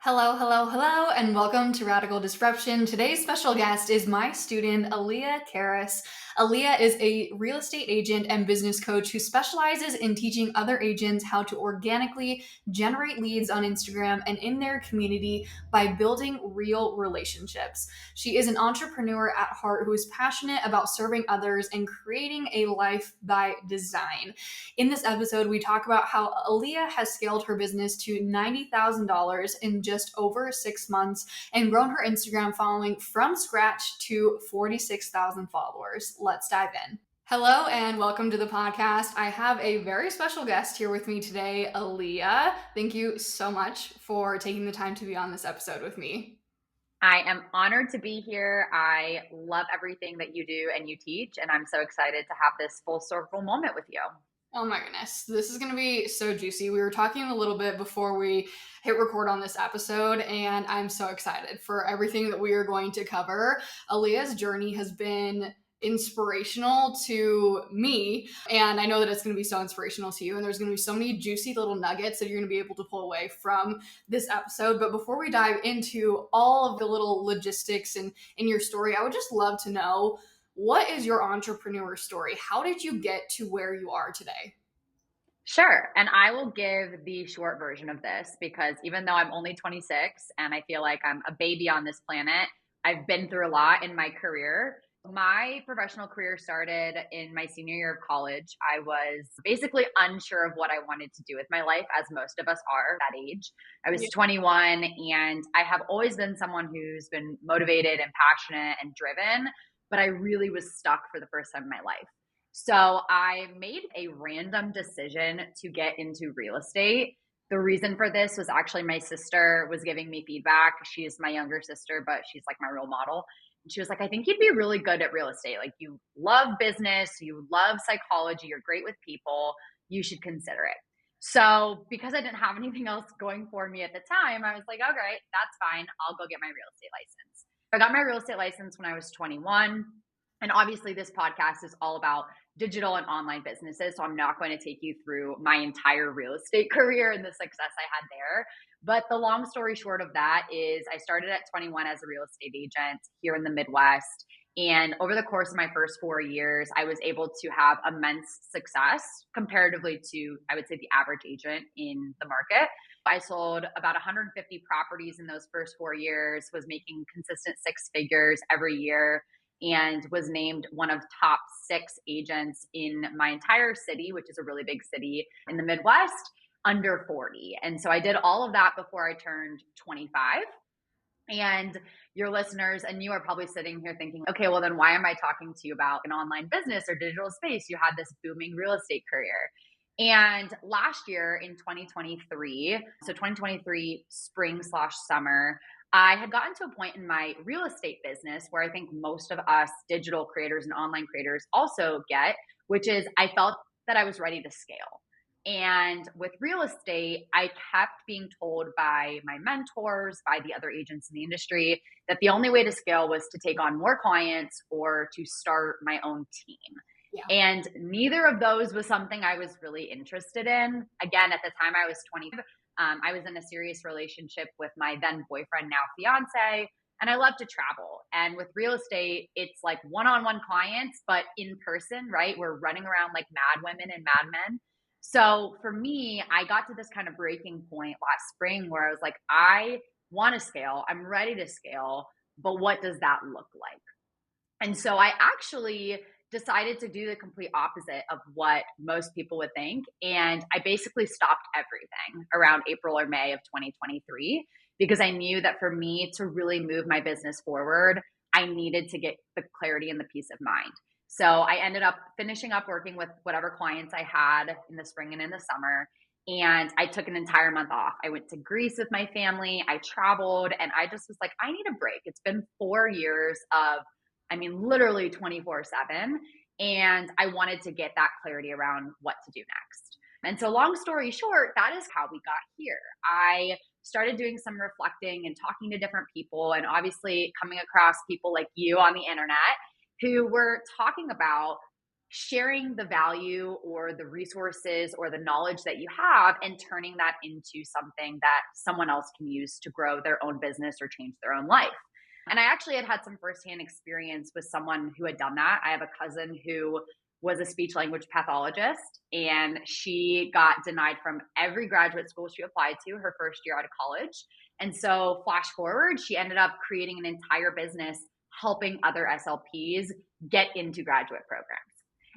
Hello, hello, hello, and welcome to Radical Disruption. Today's special guest is my student, Elea Karras. Elea is a real estate agent and business coach who specializes in teaching other agents how to organically generate leads on Instagram and in their community by building real relationships. She is an entrepreneur at heart who is passionate about serving others and creating a life by design. In this episode, we talk about how Elea has scaled her business to $90,000 in just over 6 months and grown her Instagram following from scratch to 46,000 followers. Let's dive in. Hello and welcome to the podcast. I have a very special guest here with me today, Elea. Thank you so much for taking the time to be on this episode with me. I am honored to be here. I love everything that you do and you teach, and I'm so excited to have this full circle moment with you. Oh my goodness, this is going to be so juicy. We were talking a little bit before we hit record on this episode, and I'm so excited for everything that we are going to cover. Alea's journey has been inspirational to me, and I know that it's going to be so inspirational to you, and there's going to be so many juicy little nuggets that you're going to be able to pull away from this episode. But before we dive into all of the little logistics and in your story, I would just love to know, what is your entrepreneur story? How did you get to where you are today? Sure. And I will give the short version of this because even though I'm only 26 and I feel like I'm a baby on this planet, I've been through a lot in my career. My professional career started in my senior year of college. I was basically unsure of what I wanted to do with my life, as most of us are that age. I was 21, and I have always been someone who's been motivated and passionate and driven, but I really was stuck for the first time in my life. So I made a random decision to get into real estate. The reason for this was actually my sister was giving me feedback. She's my younger sister, but she's like my role model. And she was like, I think you'd be really good at real estate. Like, you love business, you love psychology, you're great with people. You should consider it. So because I didn't have anything else going for me at the time, I was like, okay, that's fine. I'll go get my real estate license. I got my real estate license when I was 21. And obviously, this podcast is all about digital and online businesses. So I'm not going to take you through my entire real estate career and the success I had there. But the long story short of that is I started at 21 as a real estate agent here in the Midwest. And over the course of my first 4 years, I was able to have immense success comparatively to, I would say, the average agent in the market. I sold about 150 properties in those first 4 years, was making consistent six figures every year, and was named one of top 6 agents in my entire city, which is a really big city in the Midwest, under 40. And so I did all of that before I turned 25. And your listeners and you are probably sitting here thinking, okay, well, then why am I talking to you about an online business or digital space? You had this booming real estate career. And last year in 2023, so 2023 spring/summer, I had gotten to a point in my real estate business where I think most of us digital creators and online creators also get, which is I felt that I was ready to scale. And with real estate, I kept being told by my mentors, by the other agents in the industry, that the only way to scale was to take on more clients or to start my own team. Yeah. And neither of those was something I was really interested in. Again, at the time I was 20. I was in a serious relationship with my then boyfriend, now fiance, and I love to travel. And with real estate, it's like one-on-one clients, but in person, right? We're running around like mad women and mad men. So for me, I got to this kind of breaking point last spring where I was like, I want to scale. I'm ready to scale, but what does that look like? And so I actually decided to do the complete opposite of what most people would think. And I basically stopped everything around April or May of 2023 because I knew that for me to really move my business forward, I needed to get the clarity and the peace of mind. So I ended up finishing up working with whatever clients I had in the spring and in the summer. And I took an entire month off. I went to Greece with my family. I traveled, and I just was like, I need a break. It's been 4 years of, literally 24/7. And I wanted to get that clarity around what to do next. And so, long story short, that is how we got here. I started doing some reflecting and talking to different people, and obviously coming across people like you on the internet who were talking about sharing the value or the resources or the knowledge that you have and turning that into something that someone else can use to grow their own business or change their own life. And I actually had some firsthand experience with someone who had done that. I have a cousin who was a speech language pathologist, and she got denied from every graduate school she applied to her first year out of college. And so, flash forward, she ended up creating an entire business helping other SLPs get into graduate programs.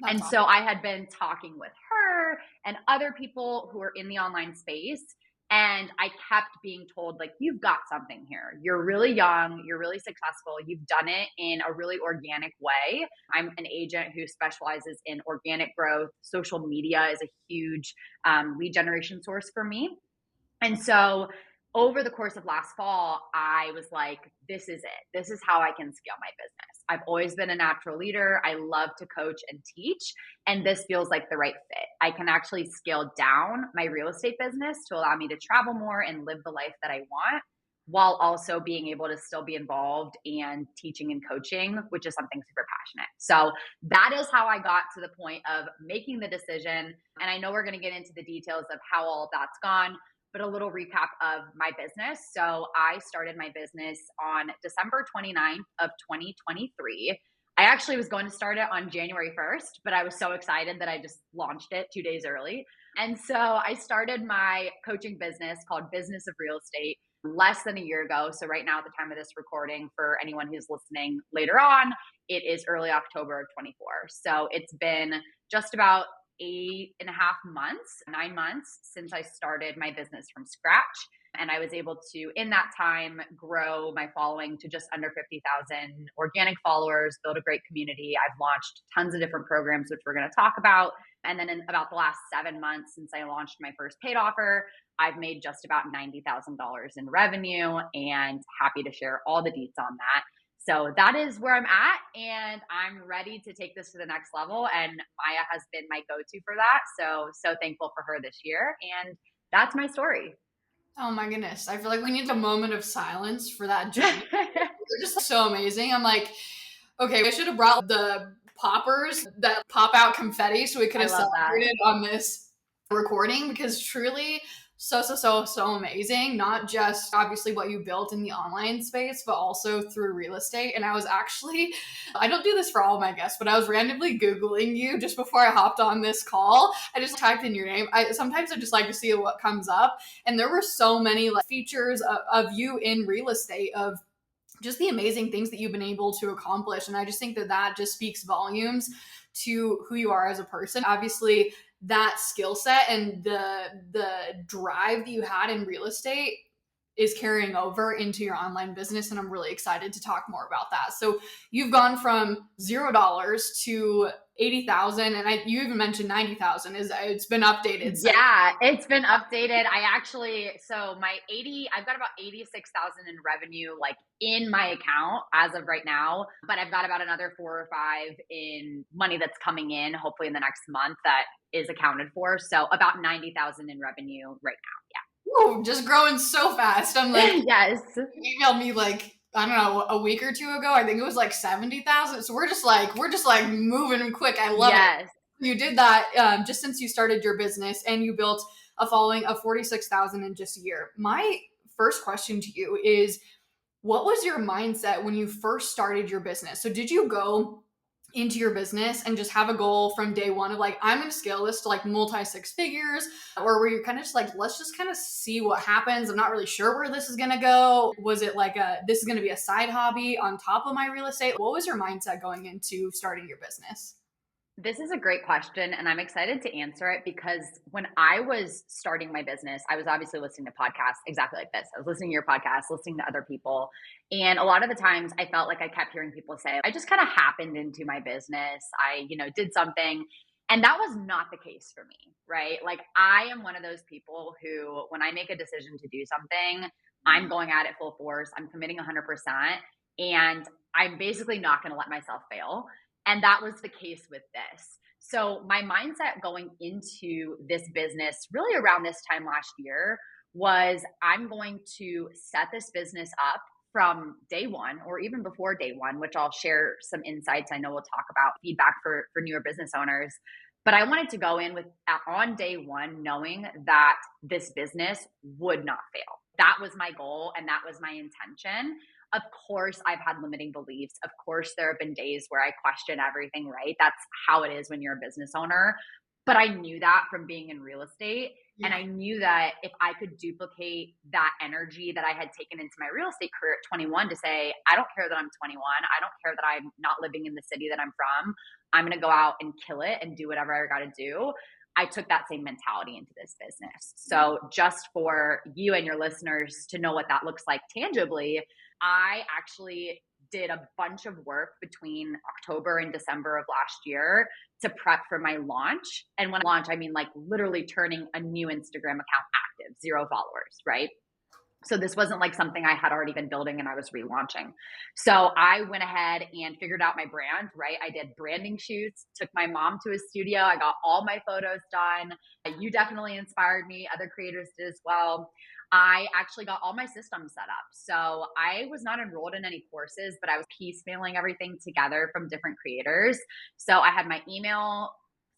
That's And awesome. so I had been talking with her and other people who are in the online space. And I kept being told, like, you've got something here. You're really young. You're really successful. You've done it in a really organic way. I'm an agent who specializes in organic growth. Social media is a huge lead generation source for me. And so over the course of last fall, I was like, this is it. This is how I can scale my business. I've always been a natural leader. I love to coach and teach, and this feels like the right fit. I can actually scale down my real estate business to allow me to travel more and live the life that I want, while also being able to still be involved and teaching and coaching, which is something super passionate. So that is how I got to the point of making the decision. And I know we're going to get into the details of how all of that's gone, but a little recap of my business. So I started my business on December 29th of 2023. I actually was going to start it on January 1st, but I was so excited that I just launched it 2 days early. And so I started my coaching business called Business of Real Estate less than a year ago. So right now, at the time of this recording, for anyone who's listening later on, it is early October of 24. So it's been just about 8.5 months, 9 months since I started my business from scratch. And I was able to, in that time, grow my following to just under 50,000 organic followers, build a great community. I've launched tons of different programs, which we're going to talk about. And then in about the last 7 months since I launched my first paid offer, I've made just about $90,000 in revenue, and happy to share all the deets on that. So that is where I'm at, and I'm ready to take this to the next level. And Maya has been my go-to for that. So thankful for her this year. And that's my story. Oh my goodness. I feel like we need a moment of silence for that journey. They're just so amazing. I'm like, okay, I should have brought the poppers that pop out confetti so we could I have love that. celebrated on this recording, because truly so amazing. Not just obviously what you built in the online space, but also through real estate. And I was actually, I don't do this for all of my guests, but I was randomly Googling you just before I hopped on this call. I just typed in your name. Sometimes I just like to see what comes up. And there were so many like features of you in real estate, of just the amazing things that you've been able to accomplish. And I just think that that just speaks volumes to who you are as a person. Obviously, that skill set and the drive that you had in real estate is carrying over into your online business, and I'm really excited to talk more about that. So you've gone from $0 to 80,000, and you even mentioned 90,000. Is It's been updated since. Yeah, it's been updated. So I've got about 86,000 in revenue, like in my account as of right now, but I've got about another 4 or 5 in money that's coming in, hopefully in the next month, that is accounted for. So about 90,000 in revenue right Whoa, just growing so fast. I'm like, now. Yeah. Yes. you emailed me like, I don't know, a week or two ago. I think it was like 70,000. So we're just like moving quick. I love it. Yes. You did that just since you started your business, and you built a following of 46,000 in just a year. My first question to you is, what was your mindset when you first started your business? So did you go into your business and just have a goal from day one of like, I'm going to scale this to like multi six figures? Or were you kind of just like, let's just kind of see what happens? I'm not really sure where this is going to go. Was it like this is going to be a side hobby on top of my real estate? What was your mindset going into starting your business? This is a great question, and I'm excited to answer it because when I was starting my business, I was obviously listening to podcasts exactly like this. I was listening to your podcast, listening to other people. And a lot of the times I felt like I kept hearing people say, I just kind of happened into my business. I, did something. And that was not the case for me, right? Like, I am one of those people who, when I make a decision to do something, I'm going at it full force. I'm committing 100%. And I'm basically not going to let myself fail. And that was the case with this. So my mindset going into this business really around this time last year was, I'm going to set this business up from day one or even before day one, which I'll share some insights. I know we'll talk about feedback for newer business owners. But I wanted to go in with on day one, knowing that this business would not fail. That was my goal and that was my intention. Of course, I've had limiting beliefs. Of course, there have been days where I question everything, right? That's how it is when you're a business owner. But I knew that from being in real estate. And I knew that if I could duplicate that energy that I had taken into my real estate career at 21 to say, I don't care that I'm 21. I don't care that I'm not living in the city that I'm from. I'm going to go out and kill it and do whatever I got to do. I took that same mentality into this business. So just for you and your listeners to know what that looks like tangibly, I actually did a bunch of work between October and December of last year to prep for my launch. And when I launch, I mean like literally turning a new Instagram account active, 0 followers, right? So this wasn't like something I had already been building and I was relaunching. So I went ahead and figured out my brand, right? I did branding shoots, took my mom to a studio. I got all my photos done. You definitely inspired me. Other creators did as well. I actually got all my systems set up. So I was not enrolled in any courses, but I was piecemealing everything together from different creators. So I had my email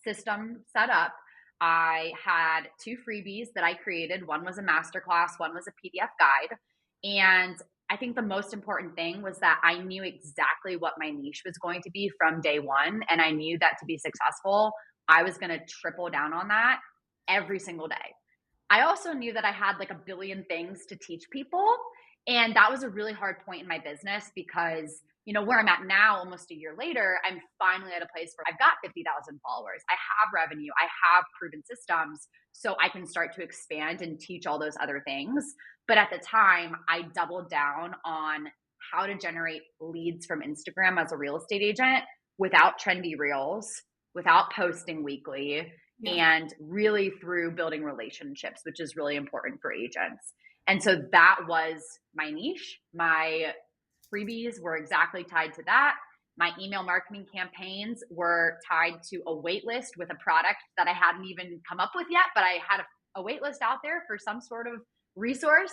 system set up. I had 2 freebies that I created. One was a masterclass, one was a PDF guide. And I think the most important thing was that I knew exactly what my niche was going to be from day one. And I knew that to be successful, I was going to triple down on that every single day. I also knew that I had like a billion things to teach people. And that was a really hard point in my business because, you know, where I'm at now, almost a year later, I'm finally at a place where I've got 50,000 followers. I have revenue. I have proven systems. So I can start to expand and teach all those other things. But at the time, I doubled down on how to generate leads from Instagram as a real estate agent without trendy reels, without posting weekly, and really through building relationships, which is really important for agents. And so that was my niche. My freebies were exactly tied to that. My email marketing campaigns were tied to a wait list with a product that I hadn't even come up with yet, but I had a wait list out there for some sort of resource.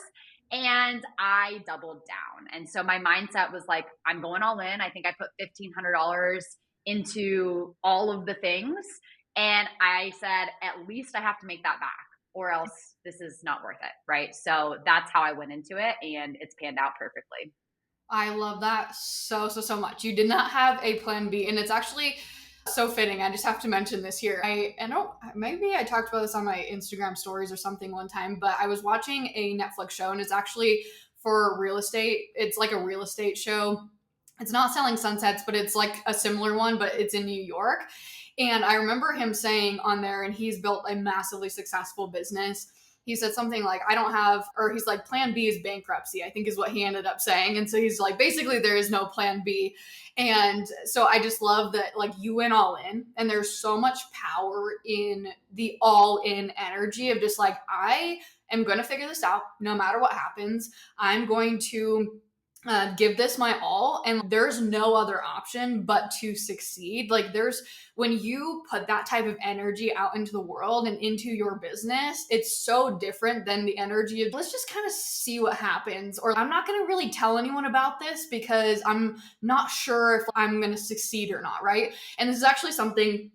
And I doubled down. And so my mindset was like, I'm going all in. I think I put $1,500 into all of the things. And I said, at least I have to make that back or else this is not worth it. Right. So that's how I went into it and it's panned out perfectly. I love that so much. You did not have a plan B, and it's actually so fitting. I just have to mention this here. Maybe I talked about this on my Instagram stories or something one time, but I was watching a Netflix show, and it's actually for real estate. It's like a real estate show. It's not Selling Sunsets, but it's like a similar one, but it's in New York. And I remember him saying on there, and he's built a massively successful business. He said something like, I don't have, or he's like, plan B is bankruptcy, I think is what he ended up saying. And so he's like, basically there is no plan B. And so I just love that, like, you went all in, and there's so much power in the all in energy of just like, I am going to figure this out no matter what happens. I'm going to give this my all, and there's no other option but to succeed. Like, when you put that type of energy out into the world and into your business, it's so different than the energy of, let's just kind of see what happens, or I'm not going to really tell anyone about this because I'm not sure if I'm going to succeed or not, right? And this is actually something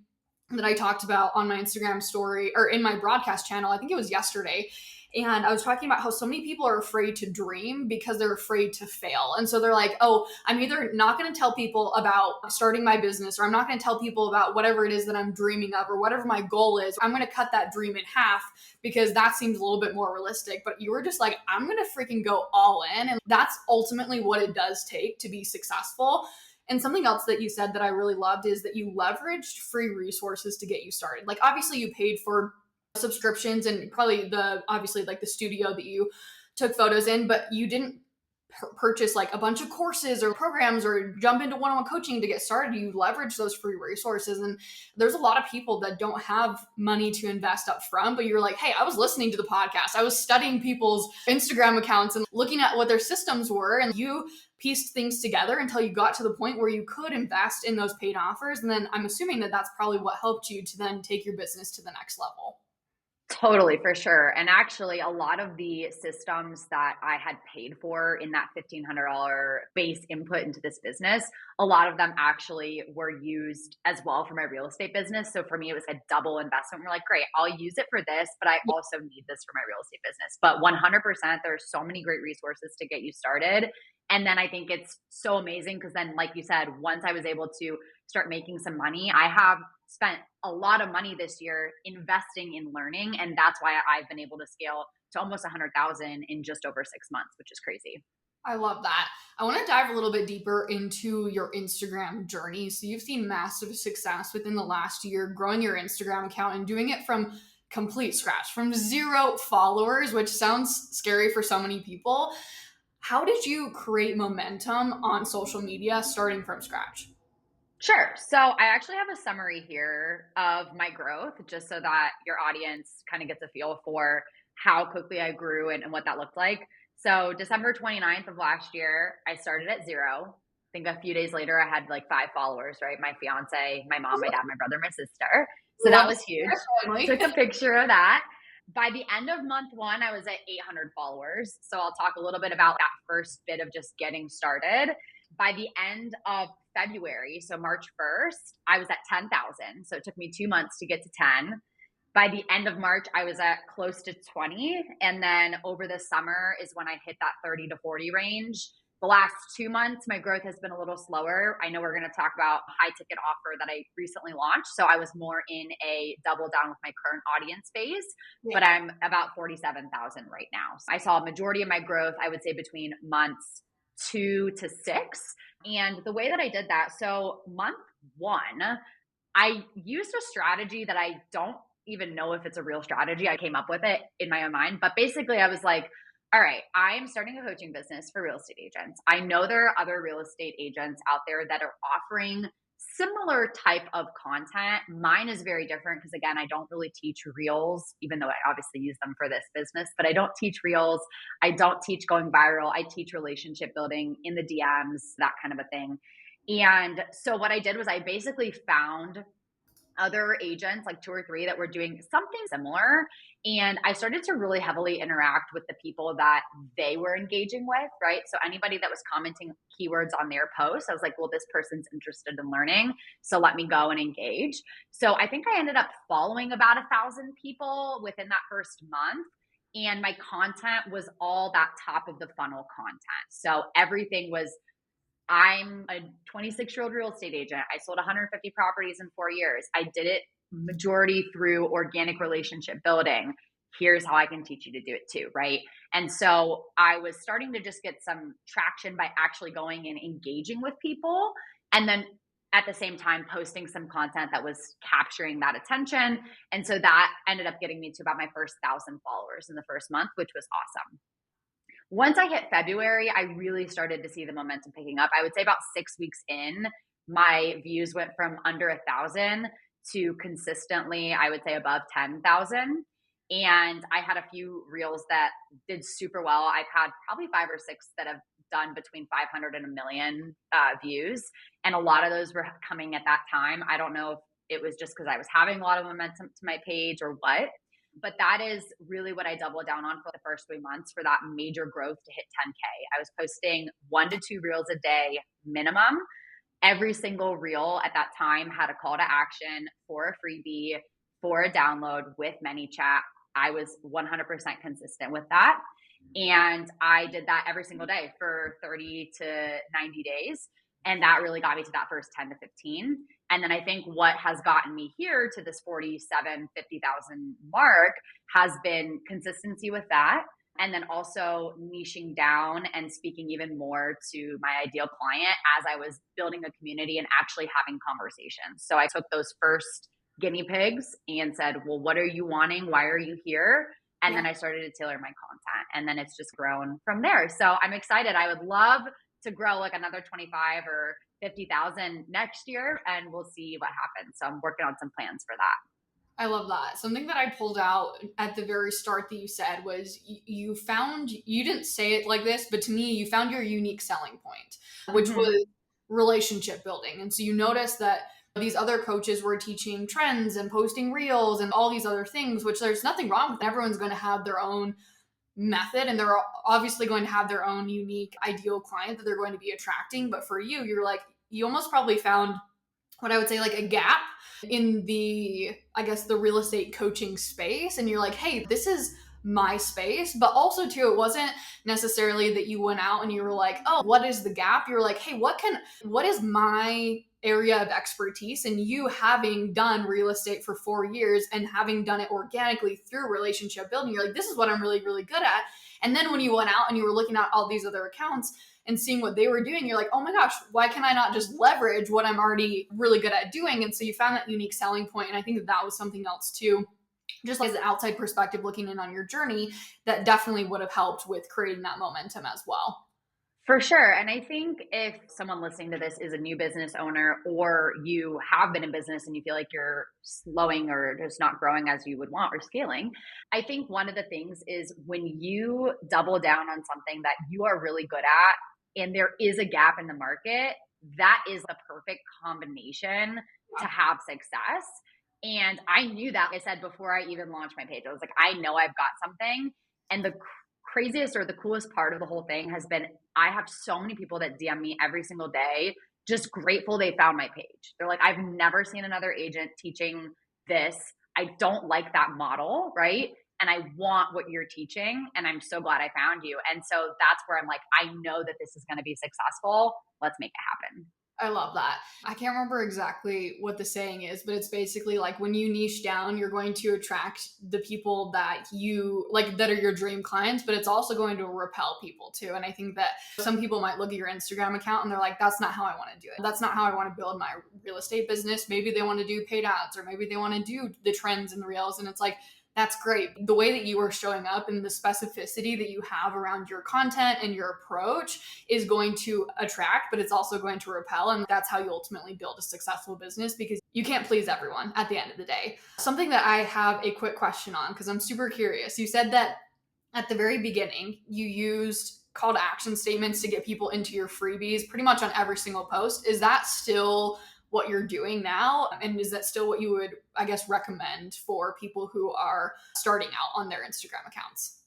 that I talked about on my Instagram story or in my broadcast channel. I think it was yesterday. And I was talking about how so many people are afraid to dream because they're afraid to fail. And so they're like, oh, I'm either not going to tell people about starting my business, or I'm not going to tell people about whatever it is that I'm dreaming of, or whatever my goal is. I'm going to cut that dream in half because that seems a little bit more realistic. But you were just like, I'm going to freaking go all in. And that's ultimately what it does take to be successful. And something else that you said that I really loved is that you leveraged free resources to get you started. Like, obviously you paid for subscriptions and probably obviously like the studio that you took photos in, but you didn't purchase like a bunch of courses or programs or jump into one-on-one coaching to get started. You leverage those free resources. And there's a lot of people that don't have money to invest up front, but you're like, hey, I was listening to the podcast. I was studying people's Instagram accounts and looking at what their systems were. And you pieced things together until you got to the point where you could invest in those paid offers. And then I'm assuming that that's probably what helped you to then take your business to the next level. Totally, for sure. And actually, a lot of the systems that I had paid for in that $1,500 base input into this business, a lot of them actually were used as well for my real estate business. So for me, it was a double investment. We're like, great, I'll use it for this, but I also need this for my real estate business. But 100%, there's so many great resources to get you started. And then I think it's so amazing because then, like you said, once I was able to start making some money, I have spent a lot of money this year investing in learning. And that's why I've been able to scale to almost 100,000 in just over 6 months, which is crazy. I love that. I want to dive a little bit deeper into your Instagram journey. So you've seen massive success within the last year, growing your Instagram account and doing it from complete scratch, from 0 followers, which sounds scary for so many people. How did you create momentum on social media starting from scratch? Sure. So I actually have a summary here of my growth, just so that your audience kind of gets a feel for how quickly I grew and what that looked like. So December 29th of last year, I started at 0. I think a few days later, I had like 5 followers, right? My fiance, my mom, my dad, my brother, my sister. So that Love was huge. your family. Took a picture of that. By the end of month one, I was at 800 followers. So I'll talk a little bit about that first bit of just getting started. By the end of February, so March 1st, I was at 10,000. So it took me 2 months to get to 10. By the end of March, I was at close to 20. And then over the summer is when I hit that 30 to 40 range. The last 2 months, my growth has been a little slower. I know we're going to talk about a high ticket offer that I recently launched. So I was more in a double down with my current audience phase, Yeah. but I'm about 47,000 right now. So I saw a majority of my growth, I would say between months 2 to 6. And the way that I did that, so month one, I used a strategy that I don't even know if it's a real strategy. I came up with it in my own mind. But basically, I was like, all right, I'm starting a coaching business for real estate agents. I know there are other real estate agents out there that are offering similar type of content. Mine is very different because, again, I don't really teach reels, even though I obviously use them for this business, but I don't teach reels. I don't teach going viral. I teach relationship building in the DMs, that kind of a thing. And so what I did was I basically found other agents, like 2 or 3, that were doing something similar. And I started to really heavily interact with the people that they were engaging with, right? So anybody that was commenting keywords on their posts, I was like, well, this person's interested in learning. So let me go and engage. So I think I ended up following about 1,000 people within that first month. And my content was all that top of the funnel content. So everything was, I'm a 26-year-old real estate agent. I sold 150 properties in 4 years. I did it majority through organic relationship building. Here's how I can teach you to do it too, right? And so I was starting to just get some traction by actually going and engaging with people. And then at the same time, posting some content that was capturing that attention. And so that ended up getting me to about my first 1,000 followers in the first month, which was awesome. Once I hit February, I really started to see the momentum picking up. I would say about 6 weeks in, my views went from under 1,000 to consistently, I would say, above 10,000. And I had a few reels that did super well. I've had probably 5 or 6 that have done between 500 and a million views. And a lot of those were coming at that time. I don't know if it was just because I was having a lot of momentum to my page or what, but that is really what I doubled down on for the first 3 months for that major growth to hit 10K. I was posting 1 to 2 reels a day minimum. Every single reel at that time had a call to action for a freebie, for a download with ManyChat. I was 100% consistent with that. And I did that every single day for 30 to 90 days. And that really got me to that first 10 to 15. And then I think what has gotten me here to this 47, 50,000 mark has been consistency with that. And then also niching down and speaking even more to my ideal client as I was building a community and actually having conversations. So I took those first guinea pigs and said, well, what are you wanting? Why are you here? And then I started to tailor my content. And then it's just grown from there. So I'm excited. I would love to grow like another 25 or 50,000 next year, and we'll see what happens. So I'm working on some plans for that. I love that. Something that I pulled out at the very start that you said was you found, you didn't say it like this, but to me, you found your unique selling point, which Mhm. was relationship building. And so you noticed that these other coaches were teaching trends and posting reels and all these other things, which there's nothing wrong with. Everyone's going to have their own method, and they're obviously going to have their own unique ideal client that they're going to be attracting. But for you, you're like, you almost probably found what I would say like a gap in the, I guess, the real estate coaching space. And you're like, hey, this is my space. But also too, it wasn't necessarily that you went out and you were like, oh, what is the gap? You're like, hey, what is my area of expertise? And you, having done real estate for 4 years and having done it organically through relationship building, you're like, this is what I'm really, really good at. And then when you went out and you were looking at all these other accounts and seeing what they were doing, you're like, oh my gosh, why can I not just leverage what I'm already really good at doing? And so you found that unique selling point. And I think that was something else too, just as an outside perspective looking in on your journey, that definitely would have helped with creating that momentum as well. For sure. And I think if someone listening to this is a new business owner, or you have been in business and you feel like you're slowing or just not growing as you would want or scaling, I think one of the things is when you double down on something that you are really good at and there is a gap in the market, that is the perfect combination to have success. And I knew that, like I said, before I even launched my page. I was like, I know I've got something. And the craziest or the coolest part of the whole thing has been, I have so many people that DM me every single day, just grateful they found my page. They're like, I've never seen another agent teaching this. I don't like that model, right? And I want what you're teaching. And I'm so glad I found you. And so that's where I'm like, I know that this is going to be successful. Let's make it happen. I love that. I can't remember exactly what the saying is, but it's basically like when you niche down, you're going to attract the people that you like, that are your dream clients, but it's also going to repel people too. And I think that some people might look at your Instagram account and they're like, that's not how I want to do it. That's not how I want to build my real estate business. Maybe they want to do paid ads, or maybe they want to do the trends and the reels. And it's like, that's great. The way that you are showing up and the specificity that you have around your content and your approach is going to attract, but it's also going to repel. And that's how you ultimately build a successful business, because you can't please everyone at the end of the day. Something that I have a quick question on, because I'm super curious. You said that at the very beginning, you used call to action statements to get people into your freebies pretty much on every single post. Is that still what you're doing now? And is that still what you would, I guess, recommend for people who are starting out on their Instagram accounts?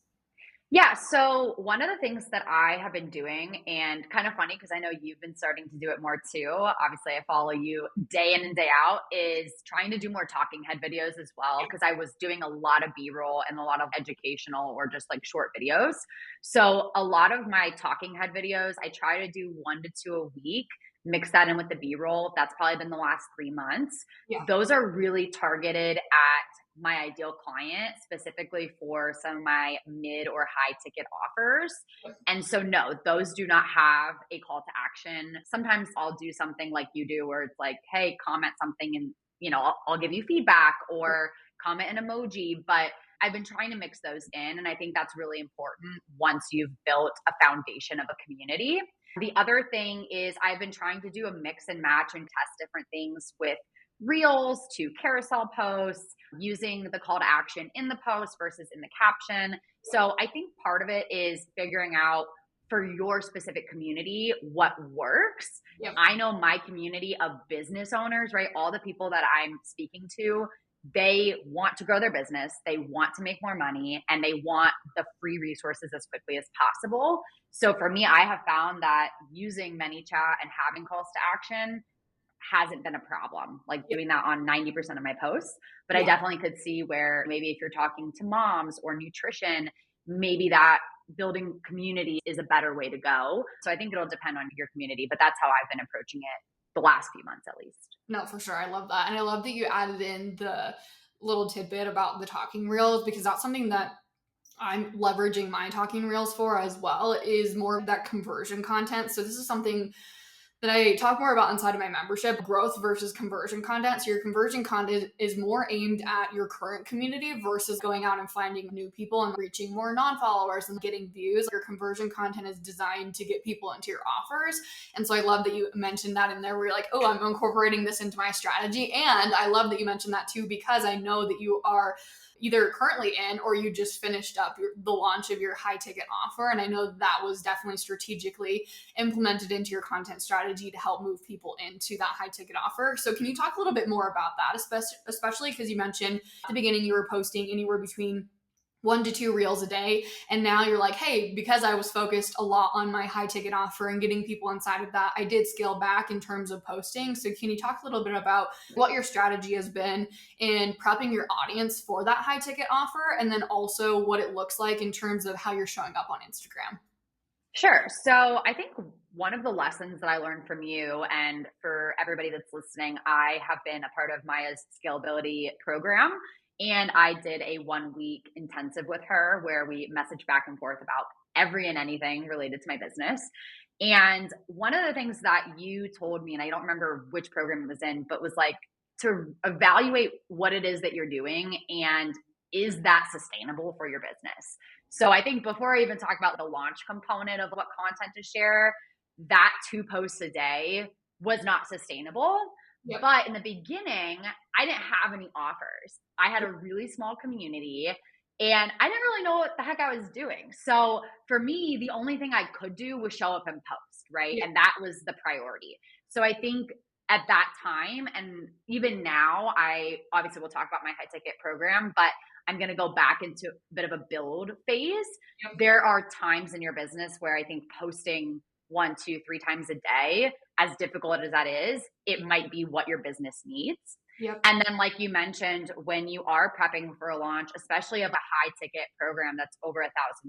Yeah. So one of the things that I have been doing, and kind of funny because I know you've been starting to do it more too. Obviously, I follow you day in and day out, is trying to do more talking head videos as well. Because I was doing a lot of B-roll and a lot of educational or just like short videos. So a lot of my talking head videos, I try to do 1 to 2 a week, mix that in with the B-roll. That's probably been the last 3 months. Yeah. Those are really targeted at my ideal client, specifically for some of my mid or high ticket offers. And so, no, those do not have a call to action. Sometimes I'll do something like you do, where it's like, hey, comment something and, I'll give you feedback, or comment an emoji. But I've been trying to mix those in. And I think that's really important once you've built a foundation of a community. The other thing is I've been trying to do a mix and match and test different things with reels to carousel posts, using the call to action in the post versus in the caption. So I think part of it is figuring out for your specific community what works. Yep. I know my community of business owners, right? All the people that I'm speaking to, they want to grow their business, they want to make more money, and they want the free resources as quickly as possible. So for me, I have found that using ManyChat and having calls to action hasn't been a problem, like doing that on 90% of my posts. But I definitely could see where maybe if you're talking to moms or nutrition, maybe that building community is a better way to go. So I think it'll depend on your community, but that's how I've been approaching it the last few months, at least. No, for sure. I love that. And I love that you added in the little tidbit about the talking reels, because that's something that I'm leveraging my talking reels for as well, is more of that conversion content. So this is something that I talk more about inside of my membership, growth versus conversion content. So your conversion content is more aimed at your current community versus going out and finding new people and reaching more non-followers and getting views. Your conversion content is designed to get people into your offers. And so I love that you mentioned that in there, where you're like, oh, I'm incorporating this into my strategy. And I love that you mentioned that too, because I know that you are either currently in or you just finished up the launch of your high ticket offer. And I know that was definitely strategically implemented into your content strategy to help move people into that high ticket offer. So can you talk a little bit more about that, especially because you mentioned at the beginning you were posting anywhere between 1 to 2 reels a day. And now you're like, hey, because I was focused a lot on my high ticket offer and getting people inside of that, I did scale back in terms of posting. So can you talk a little bit about what your strategy has been in prepping your audience for that high ticket offer? And then also what it looks like in terms of how you're showing up on Instagram? Sure. So I think one of the lessons that I learned from you, and for everybody that's listening, I have been a part of Maya's Scalability program. And I did a 1 week intensive with her where we messaged back and forth about every and anything related to my business. And one of the things that you told me, and I don't remember which program it was in, but was like to evaluate what it is that you're doing and is that sustainable for your business? So I think before I even talk about the launch component of what content to share, that 2 posts a day was not sustainable. Yep. But in the beginning, I didn't have any offers. I had a really small community and I didn't really know what the heck I was doing. So for me, the only thing I could do was show up and post, right? Yeah. And that was the priority. So I think at that time, and even now, I obviously will talk about my high ticket program, but I'm going to go back into a bit of a build phase. Yep. There are times in your business where I think posting 1, 2, 3 times a day, as difficult as that is, it might be what your business needs. Yep. And then, like you mentioned, when you are prepping for a launch, especially of a high ticket program that's over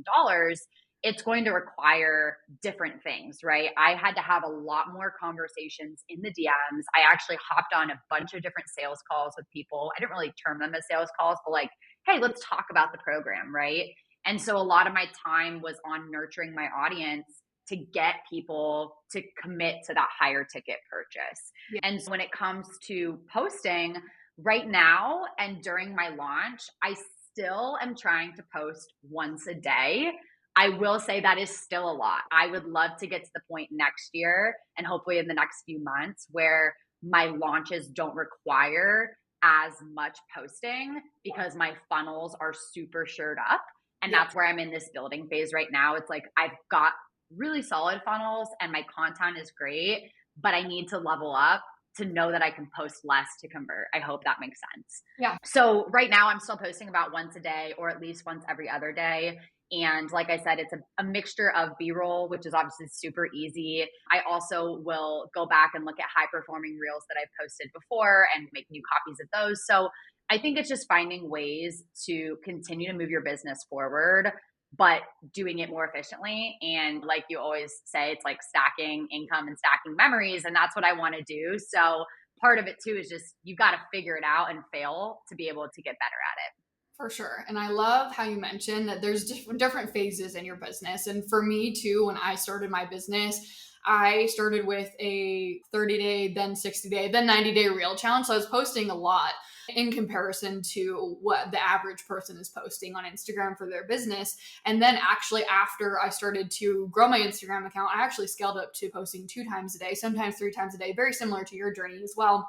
$1,000, it's going to require different things, right? I had to have a lot more conversations in the DMs. I actually hopped on a bunch of different sales calls with people. I didn't really term them as sales calls, but like, hey, let's talk about the program, right? And so a lot of my time was on nurturing my audience to get people to commit to that higher ticket purchase. Yeah. And so when it comes to posting right now and during my launch, I still am trying to post once a day. I will say that is still a lot. I would love to get to the point next year and hopefully in the next few months where my launches don't require as much posting because my funnels are super shored up. And that's where I'm in this building phase right now. It's like I've got really solid funnels and my content is great, but I need to level up to know that I can post less to convert. I hope that makes sense. Yeah. So right now I'm still posting about once a day or at least once every other day. And like I said, it's a mixture of B-roll, which is obviously super easy. I also will go back and look at high performing reels that I've posted before and make new copies of those. So I think it's just finding ways to continue to move your business forward, but doing it more efficiently. And like you always say, it's like stacking income and stacking memories. And that's what I want to do. So part of it too is just you've got to figure it out and fail to be able to get better at it. For sure. And I love how you mentioned that there's different phases in your business. And for me too, when I started my business, I started with a 30-day, then 60-day, then 90-day reel challenge. So I was posting a lot in comparison to what the average person is posting on Instagram for their business. And then actually after I started to grow my Instagram account, I actually scaled up to posting 2 times a day, sometimes 3 times a day, very similar to your journey as well.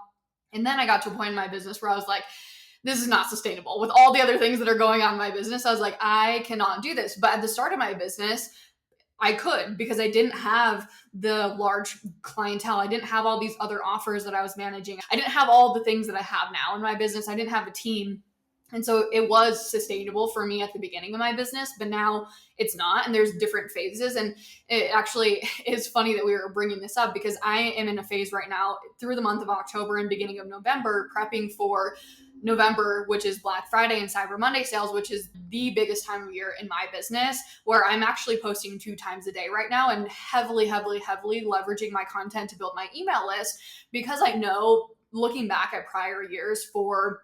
And then I got to a point in my business where I was like, this is not sustainable. With all the other things that are going on in my business, I was like, I cannot do this. But at the start of my business, I could because I didn't have the large clientele. I didn't have all these other offers that I was managing. I didn't have all the things that I have now in my business. I didn't have a team. And so it was sustainable for me at the beginning of my business, but now it's not. And there's different phases. And it actually is funny that we were bringing this up because I am in a phase right now through the month of October and beginning of November, prepping for November, which is Black Friday and Cyber Monday sales, which is the biggest time of year in my business, where I'm actually posting 2 times a day right now and heavily leveraging my content to build my email list because I know looking back at prior years for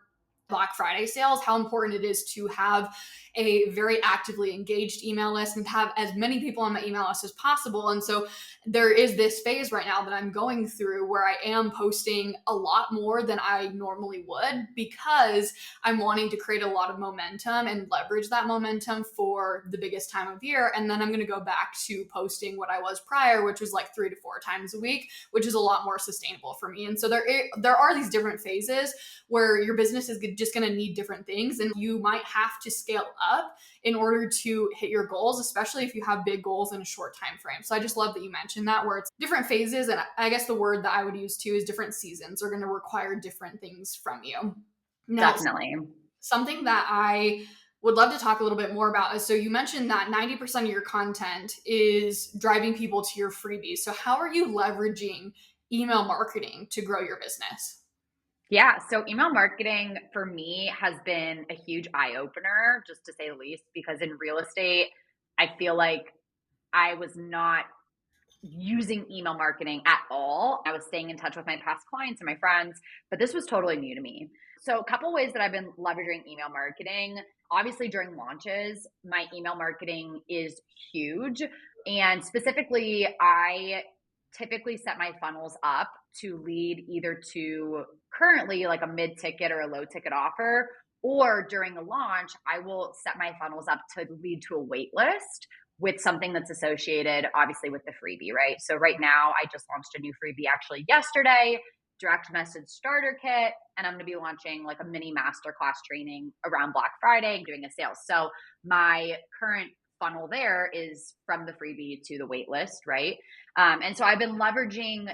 Black Friday sales, how important it is to have a very actively engaged email list and have as many people on my email list as possible. And so there is this phase right now that I'm going through where I am posting a lot more than I normally would because I'm wanting to create a lot of momentum and leverage that momentum for the biggest time of year. And then I'm going to go back to posting what I was prior, which was like 3 to 4 times a week, which is a lot more sustainable for me. And so there are these different phases where your business is just going to need different things, and you might have to scale up in order to hit your goals, especially if you have big goals in a short time frame. So I just love that you mentioned that, where it's different phases. And I guess the word that I would use too is different seasons are going to require different things from you. Now, Definitely. something that I would love to talk a little bit more about is, so you mentioned that 90% of your content is driving people to your freebies. So how are you leveraging email marketing to grow your business? Yeah. So email marketing for me has been a huge eye opener, just to say the least, because in real estate, I feel like I was not using email marketing at all. I was staying in touch with my past clients and my friends, but this was totally new to me. So, a couple ways that I've been leveraging email marketing. Obviously, during launches, my email marketing is huge. And specifically, I typically set my funnels up to lead either to currently like a mid ticket or a low ticket offer, or during a launch, I will set my funnels up to lead to a wait list with something that's associated obviously with the freebie, right? So right now I just launched a new freebie actually yesterday, direct message starter kit, and I'm going to be launching like a mini masterclass training around Black Friday and doing a sale. So my current funnel there is from the freebie to the wait list, right? And so I've been leveraging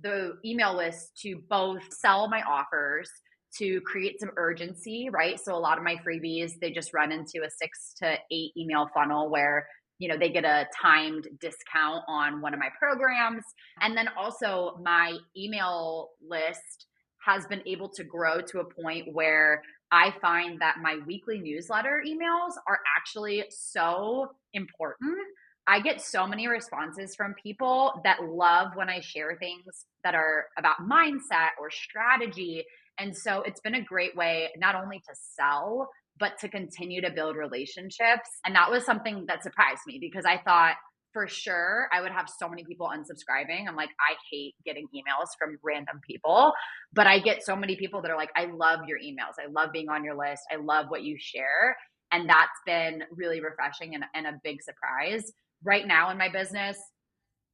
the email list to both sell my offers, to create some urgency, right? So a lot of my freebies, they just run into a 6 to 8 email funnel where they get a timed discount on one of my programs. And then also my email list has been able to grow to a point where I find that my weekly newsletter emails are actually so important. I get so many responses from people that love when I share things that are about mindset or strategy. And so it's been a great way not only to sell, but to continue to build relationships. And that was something that surprised me because I thought for sure I would have so many people unsubscribing. I'm like, I hate getting emails from random people, but I get so many people that are like, I love your emails. I love being on your list. I love what you share. And that's been really refreshing and a big surprise. Right now in my business,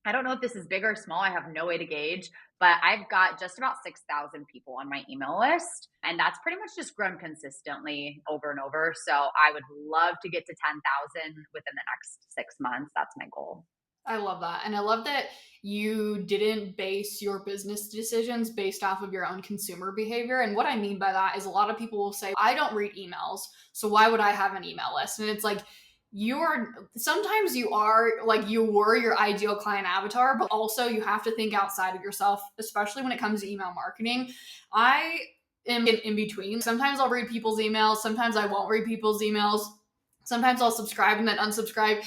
I don't know if this is big or small. I have no way to gauge, but I've got just about 6,000 people on my email list. And that's pretty much just grown consistently over and over. So I would love to get to 10,000 within the next 6 months. That's my goal. I love that. And I love that you didn't base your business decisions based off of your own consumer behavior. And what I mean by that is a lot of people will say, I don't read emails, so why would I have an email list? And it's like, sometimes you are like, you were your ideal client avatar, but also you have to think outside of yourself, especially when it comes to email marketing. I am in between. Sometimes I'll read people's emails. Sometimes I won't read people's emails. Sometimes I'll subscribe and then unsubscribe.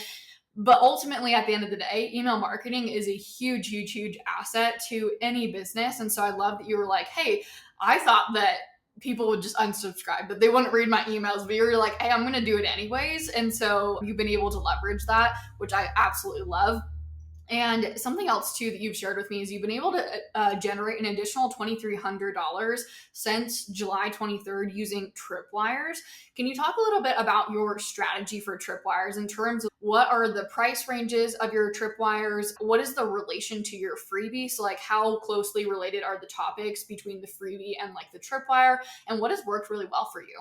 But ultimately, at the end of the day, email marketing is a huge, huge, huge asset to any business. And so I love that you were like, hey, I thought that people would just unsubscribe, that they wouldn't read my emails, but you're like, hey, I'm going to do it anyways. And so you've been able to leverage that, which I absolutely love. And something else too that you've shared with me is you've been able to generate an additional $2,300 since July 23rd using Tripwires. Can you talk a little bit about your strategy for Tripwires in terms of what are the price ranges of your Tripwires? What is the relation to your freebie? So like how closely related are the topics between the freebie and like the Tripwire? And what has worked really well for you?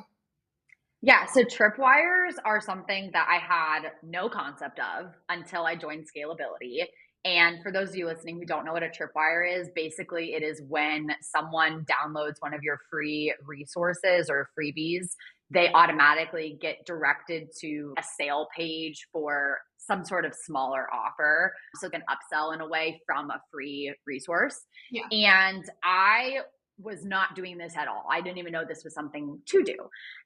Yeah, so tripwires are something that I had no concept of until I joined Scalability. And for those of you listening who don't know what a tripwire is, basically it is when someone downloads one of your free resources or freebies, they automatically get directed to a sale page for some sort of smaller offer. So it can upsell in a way from a free resource. Yeah. And I was not doing this at all. I didn't even know this was something to do.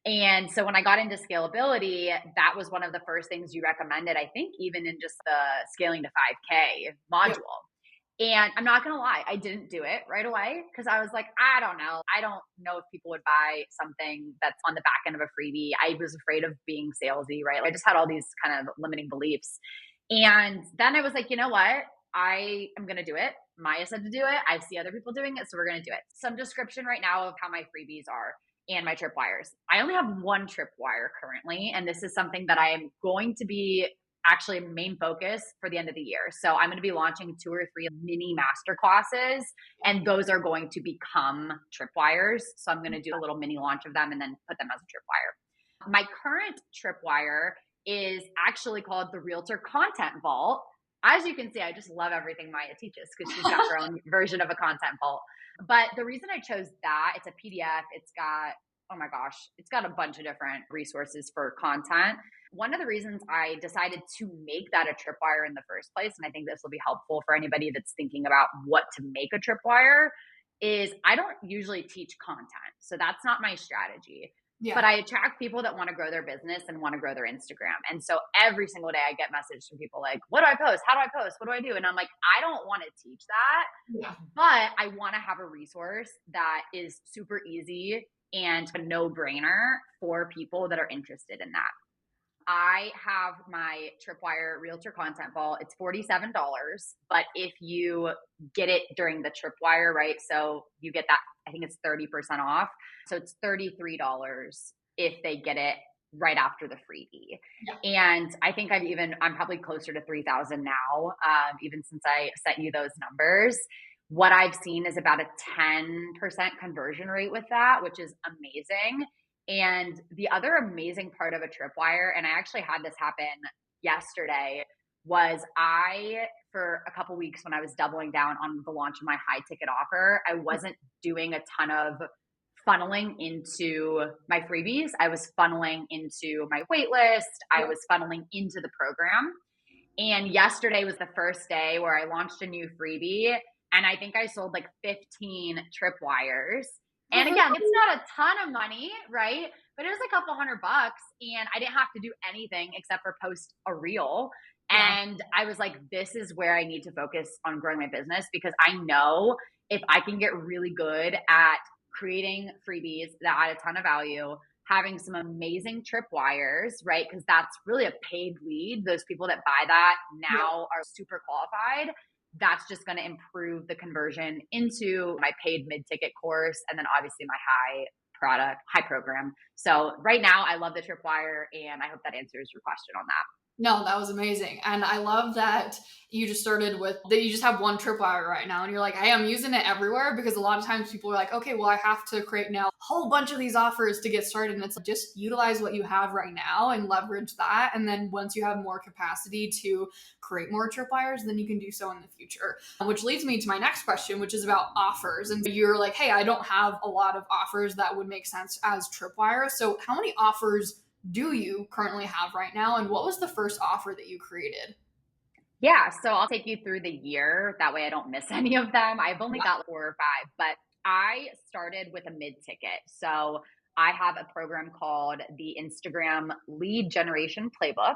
And so when I got into scalability, that was one of the first things you recommended, I think, even in just the scaling to 5K module. Yep. And I'm not going to lie, I didn't do it right away because I was like, I don't know. I don't know if people would buy something that's on the back end of a freebie. I was afraid of being salesy, right? I just had all these kind of limiting beliefs. And then I was like, you know what? I am going to do it. Maya said to do it. I see other people doing it. So we're going to do it. Some description right now of how my freebies are and my tripwires. I only have one tripwire currently. And this is something that I am going to be actually main focus for the end of the year. So I'm going to be launching 2 or 3 mini master classes, and those are going to become tripwires. So I'm going to do a little mini launch of them and then put them as a tripwire. My current tripwire is actually called the Realtor Content Vault. As you can see, I just love everything Maya teaches because she's got her own version of a content vault. But the reason I chose that, it's a PDF. It's got, oh my gosh, it's got a bunch of different resources for content. One of the reasons I decided to make that a tripwire in the first place, and I think this will be helpful for anybody that's thinking about what to make a tripwire, is I don't usually teach content. So that's not my strategy. Yeah. But I attract people that want to grow their business and want to grow their Instagram. And so every single day I get messages from people like, what do I post? How do I post? What do I do? And I'm like, I don't want to teach that, but I want to have a resource that is super easy and a no-brainer for people that are interested in that. I have my Tripwire Realtor Content Vault. It's $47, but if you get it during the Tripwire, right? So you get that, I think it's 30% off. So it's $33 if they get it right after the freebie. Yeah. And I think I'm probably closer to 3,000 now, even since I sent you those numbers. What I've seen is about a 10% conversion rate with that, which is amazing. And the other amazing part of a tripwire, and I actually had this happen yesterday, was for a couple weeks when I was doubling down on the launch of my high ticket offer, I wasn't doing a ton of funneling into my freebies. I was funneling into my wait list. I was funneling into the program. And yesterday was the first day where I launched a new freebie. And I think I sold like 15 tripwires. And again, it's not a ton of money, right? But it was a couple $100 and I didn't have to do anything except for post a reel. And I was like, this is where I need to focus on growing my business, because I know if I can get really good at creating freebies that add a ton of value, having some amazing tripwires, right? Because that's really a paid lead. Those people that buy that now are super qualified. That's just going to improve the conversion into my paid mid-ticket course, and then obviously my high program. So right now I love the tripwire, and I hope that answers your question on that. No, that was amazing. And I love that you just started with that you just have one tripwire right now and you're like, hey, I'm using it everywhere, because a lot of times people are like, okay, well, I have to create now a whole bunch of these offers to get started. And it's like, just utilize what you have right now and leverage that. And then once you have more capacity to create more tripwires, then you can do so in the future. Which leads me to my next question, which is about offers. And you're like, hey, I don't have a lot of offers that would make sense as tripwires. So how many offers do you currently have right now? And what was the first offer that you created? Yeah, so I'll take you through the year. That way I don't miss any of them. I've only got 4 or 5, but I started with a mid-ticket. So I have a program called the Instagram Lead Generation Playbook.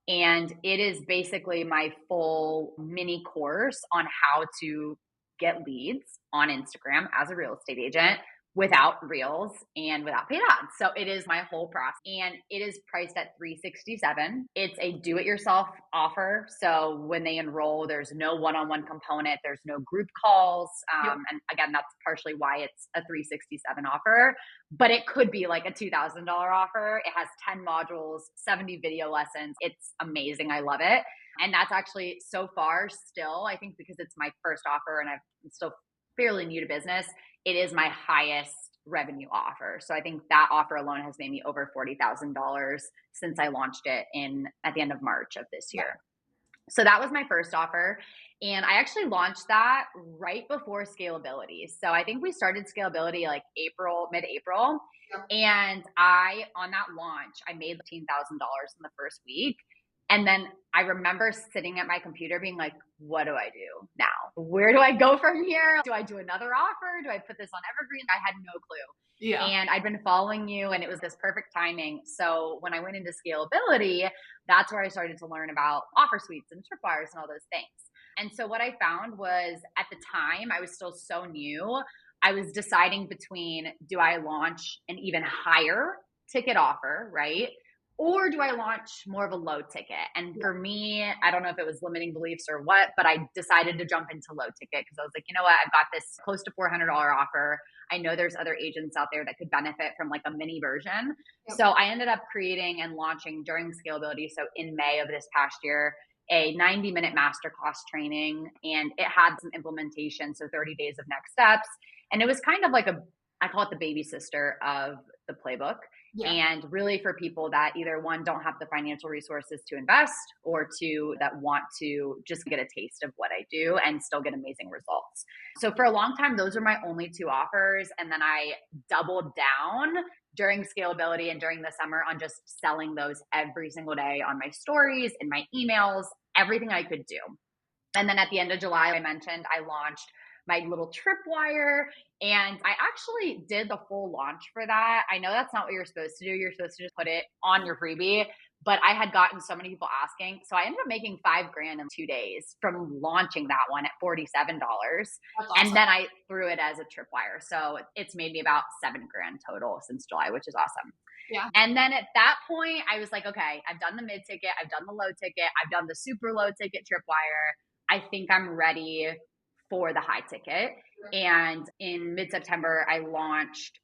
And it is basically my full mini course on how to get leads on Instagram as a real estate agent without reels and without paid ads. So it is my whole process, and it is priced at $367. It's a do-it-yourself offer. So when they enroll, there's no one-on-one component. There's no group calls. And again, that's partially why it's a $367 offer, but it could be like a $2,000 offer. It has 10 modules, 70 video lessons. It's amazing. I love it. And that's actually so far still, I think because it's my first offer and I'm still fairly new to business, it is my highest revenue offer. So I think that offer alone has made me over $40,000 since I launched it at the end of March of this year. So that was my first offer. And I actually launched that right before Scalability. So I think we started Scalability like mid-April. And on that launch, I made $15,000 in the first week. And then I remember sitting at my computer being like, what do I do now? Where do I go from here? Do I do another offer? Do I put this on Evergreen? I had no clue. Yeah. And I'd been following you, and it was this perfect timing. So when I went into Scalability, that's where I started to learn about offer suites and tripwires and all those things. And so what I found was at the time, I was still so new. I was deciding between, do I launch an even higher ticket offer, right? Or do I launch more of a low ticket? And Yeah. for me, I don't know if it was limiting beliefs or what, but I decided to jump into low ticket because I was like, you know what? I've got this close to $400 offer. I know there's other agents out there that could benefit from like a mini version. Yep. So I ended up creating and launching during Scalability. So in May of this past year, a 90-minute masterclass training, and it had some implementation. So 30 days of next steps. And it was kind of like I call it the baby sister of the playbook. Yeah. And really for people that either one, don't have the financial resources to invest, or two, that want to just get a taste of what I do and still get amazing results. So for a long time, those were my only two offers. And then I doubled down during Scalability and during the summer on just selling those every single day on my stories, in my emails, everything I could do. And then at the end of July, I mentioned I launched my little Tripwire, and I actually did the full launch for that. I know that's not what you're supposed to do. You're supposed to just put it on your freebie, but I had gotten so many people asking. So I ended up making $5,000 in 2 days from launching that one at $47. That's And awesome. then I threw it as a Tripwire. So it's made me about $7,000 total since July, which is awesome. Yeah. And then at that point, I was like, okay, I've done the mid ticket, I've done the low ticket, I've done the super low ticket Tripwire. I think I'm ready for the high ticket. And in mid September, I launched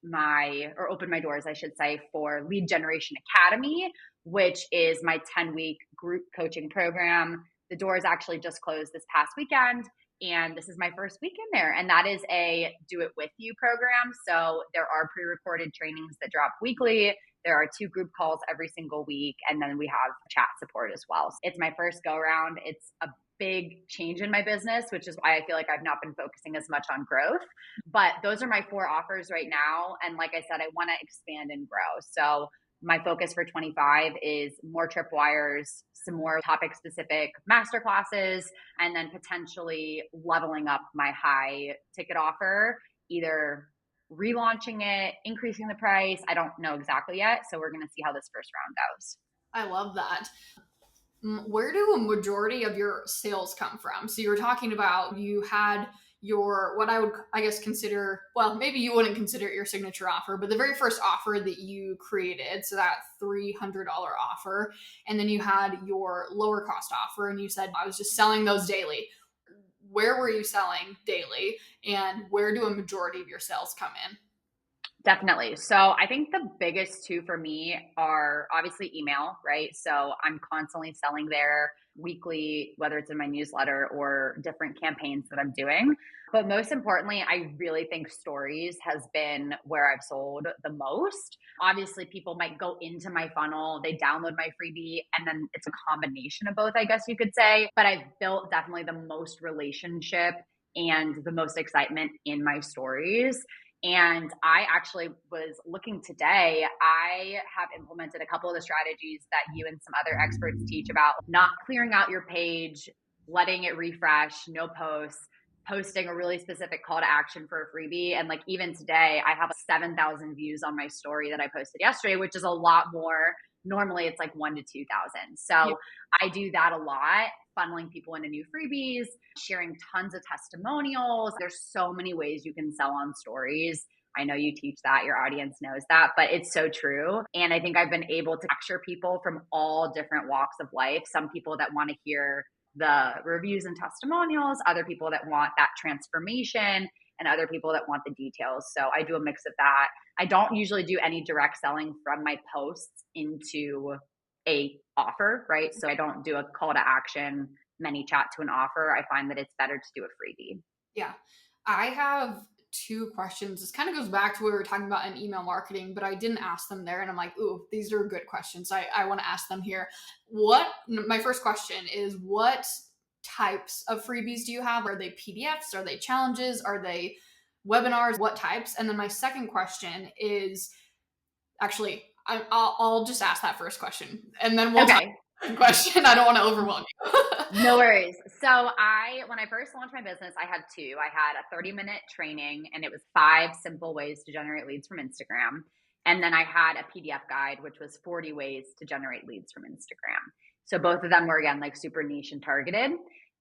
opened my doors, I should say, for Lead Generation Academy, which is my 10-week group coaching program. The doors actually just closed this past weekend. And this is my first week in there. And that is a do it with you program. So there are pre recorded trainings that drop weekly. There are 2 group calls every single week. And then we have chat support as well. So it's my first go around. It's a big change in my business, which is why I feel like I've not been focusing as much on growth. But those are my 4 offers right now. And like I said, I want to expand and grow. So my focus for 25 is more tripwires, some more topic specific masterclasses, and then potentially leveling up my high ticket offer, either relaunching it, increasing the price. I don't know exactly yet. So we're going to see how this first round goes. I love that. Where do a majority of your sales come from? So you were talking about you had your, what I would, I guess, consider, well, maybe you wouldn't consider it your signature offer, but the very first offer that you created, so that $300 offer, and then you had your lower cost offer, and you said, I was just selling those daily. Where were you selling daily, and where do a majority of your sales come in? Definitely. So I think the biggest 2 for me are obviously email, right? So I'm constantly selling there weekly, whether it's in my newsletter or different campaigns that I'm doing. But most importantly, I really think stories has been where I've sold the most. Obviously, people might go into my funnel, they download my freebie, and then it's a combination of both, I guess you could say. But I've built definitely the most relationship and the most excitement in my stories. And I actually was looking today. I have implemented a couple of the strategies that you and some other experts teach about not clearing out your page, letting it refresh, no posts, posting a really specific call to action for a freebie. And like even today, I have 7,000 views on my story that I posted yesterday, which is a lot more. Normally it's like 1 to 2,000. So I do that a lot, funneling people into new freebies, sharing tons of testimonials. There's so many ways you can sell on stories. I know you teach that, your audience knows that, but it's so true. And I think I've been able to capture people from all different walks of life. Some people that want to hear the reviews and testimonials, other people that want that transformation, and other people that want the details. So I do a mix of that. I don't usually do any direct selling from my posts into a offer, right? So I don't do a call to action, many chat to an offer. I find that it's better to do a freebie. Yeah. I have 2 questions. This kind of goes back to what we were talking about in email marketing, but I didn't ask them there. And I'm like, ooh, these are good questions. I want to ask them here. My first question is, what types of freebies do you have? Are they PDFs? Are they challenges? Are they webinars? What types? And then my second question is, actually, I'll just ask that first question and then we'll talk Okay. question. I don't want to overwhelm you. No worries. So when I first launched my business, I had 2. I had a 30-minute training, and it was 5 simple ways to generate leads from Instagram. And then I had a PDF guide, which was 40 ways to generate leads from Instagram. So both of them were, again, like super niche and targeted.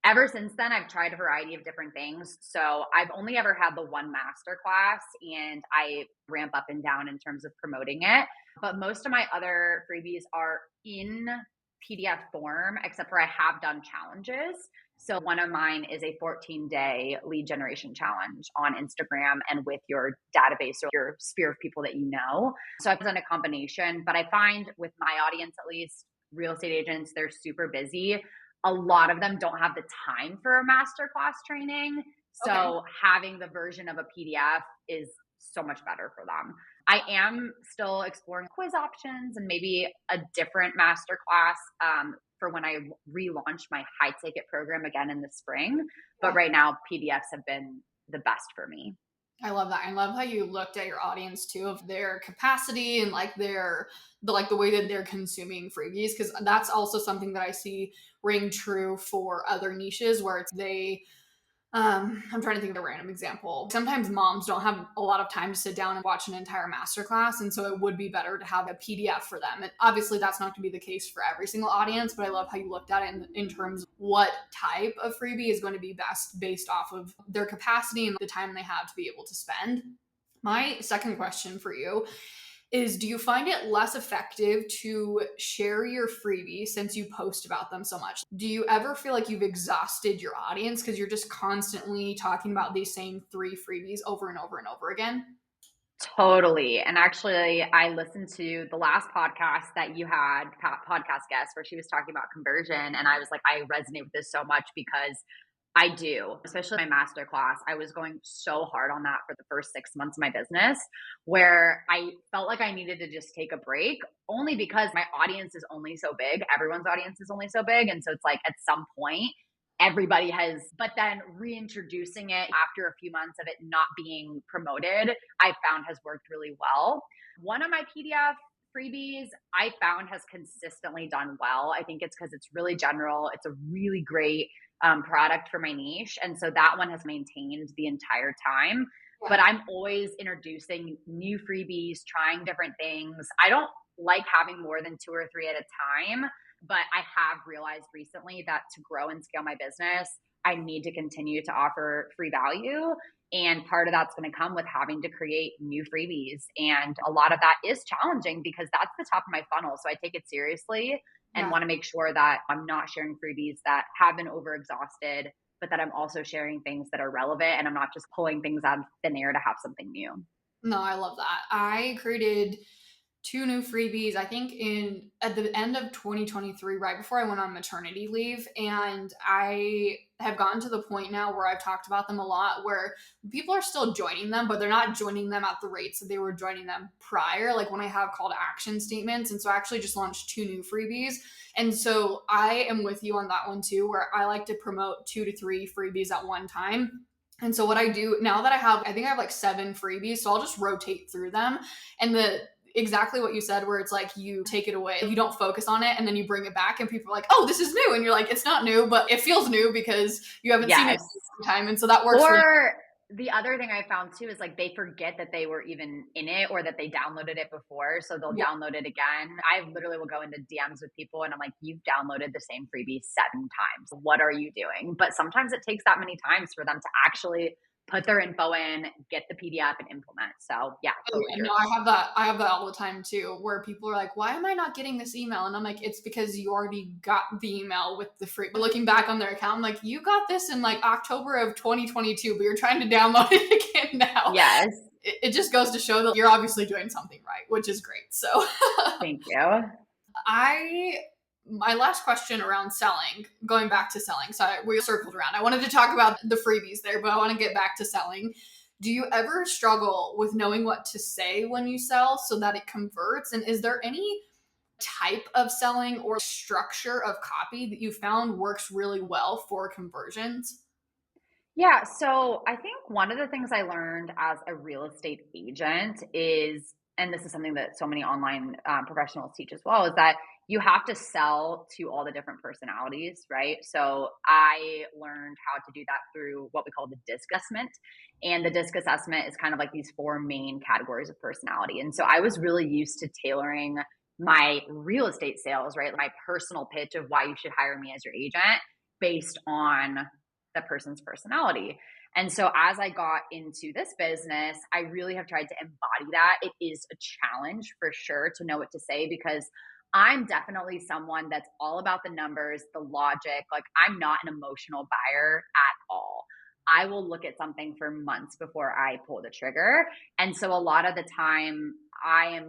Ever since then, I've tried a variety of different things. So I've only ever had the one master class, and I ramp up and down in terms of promoting it. But most of my other freebies are in PDF form, except for I have done challenges. So one of mine is a 14-day lead generation challenge on Instagram and with your database or your sphere of people that you know. So I've done a combination, but I find with my audience, at least real estate agents, they're super busy. A lot of them don't have the time for a masterclass training. Okay. So having the version of a PDF is so much better for them. I am still exploring quiz options and maybe a different masterclass for when I relaunch my high ticket program again in the spring. But Yeah. right now, PDFs have been the best for me. I love that. I love how you looked at your audience too, of their capacity and like the way that they're consuming freebies, because that's also something that I see ring true for other niches where it's they I'm trying to think of a random example. Sometimes moms don't have a lot of time to sit down and watch an entire masterclass, and so it would be better to have a PDF for them. And obviously, that's not going to be the case for every single audience, but I love how you looked at it in terms of what type of freebie is going to be best based off of their capacity and the time they have to be able to spend. My second question for you is, do you find it less effective to share your freebies since you post about them so much? Do you ever feel like you've exhausted your audience because you're just constantly talking about these same three freebies over and over and over again? Totally. And actually, I listened to the last podcast that you had, podcast guest, where she was talking about conversion. And I was like, I resonate with this so much because I do, especially my master class. I was going so hard on that for the first 6 months of my business, where I felt like I needed to just take a break only because my audience is only so big. Everyone's audience is only so big. And so it's like at some point, everybody has, but then reintroducing it after a few months of it not being promoted, I found has worked really well. One of my PDF freebies I found has consistently done well. I think it's because it's really general. It's a really great product for my niche. And so that one has maintained the entire time. But Yeah. I'm always introducing new freebies, trying different things. I don't like having more than two or three at a time, but I have realized recently that to grow and scale my business, I need to continue to offer free value. And part of that's going to come with having to create new freebies. And a lot of that is challenging because that's the top of my funnel. So I take it seriously and Yeah. want to make sure that I'm not sharing freebies that have been over exhausted, but that I'm also sharing things that are relevant and I'm not just pulling things out of thin air to have something new. No, I love that. I created two new freebies, I think in at the end of 2023, right before I went on maternity leave. And I have gotten to the point now where I've talked about them a lot, where people are still joining them, but they're not joining them at the rates that they were joining them prior, like when I have call to action statements. And so I actually just launched two new freebies. And so I am with you on that one too, where I like to promote 2 to 3 freebies at one time. And so what I do now that I think I have like 7 freebies, so I'll just rotate through them. And the exactly what you said, where it's like you take it away, you don't focus on it, and then you bring it back, and people are like, "Oh, this is new," and you're like, "It's not new, but it feels new because you haven't seen it Yes. in some time," and so that works for me. Or the other thing I found too is like they forget that they were even in it or that they downloaded it before. So they'll Yeah. download it again. I literally will go into DMs with people and I'm like, you've downloaded the same freebie 7 times. What are you doing? But sometimes it takes that many times for them to actually put their info in, get the PDF and implement. So yeah, Oh, totally yeah, true. no, I have that all the time too, where people are like, "Why am I not getting this email?" And I'm like, "It's because you already got the email with the free." Looking back on their account, I'm like, "You got this in like October of 2022, but you're trying to download it again now." Yes. It just goes to show that you're obviously doing something right, which is great. So Thank you. I my last question around selling, going back to selling. So we circled around. I wanted to talk about the freebies there, but I want to get back to selling. Do you ever struggle with knowing what to say when you sell so that it converts? And is there any type of selling or structure of copy that you found works really well for conversions? Yeah. So I think one of the things I learned as a real estate agent is, and this is something that so many online professionals teach as well, is that you have to sell to all the different personalities, right? So I learned how to do that through what we call the DISC assessment. And the DISC assessment is kind of like these 4 main categories of personality. And so I was really used to tailoring my real estate sales, right? My personal pitch of why you should hire me as your agent based on the person's personality. And so as I got into this business, I really have tried to embody that. It is a challenge for sure to know what to say because I'm definitely someone that's all about the numbers, the logic. Like, I'm not an emotional buyer at all. I will look at something for months before I pull the trigger. And so a lot of the time I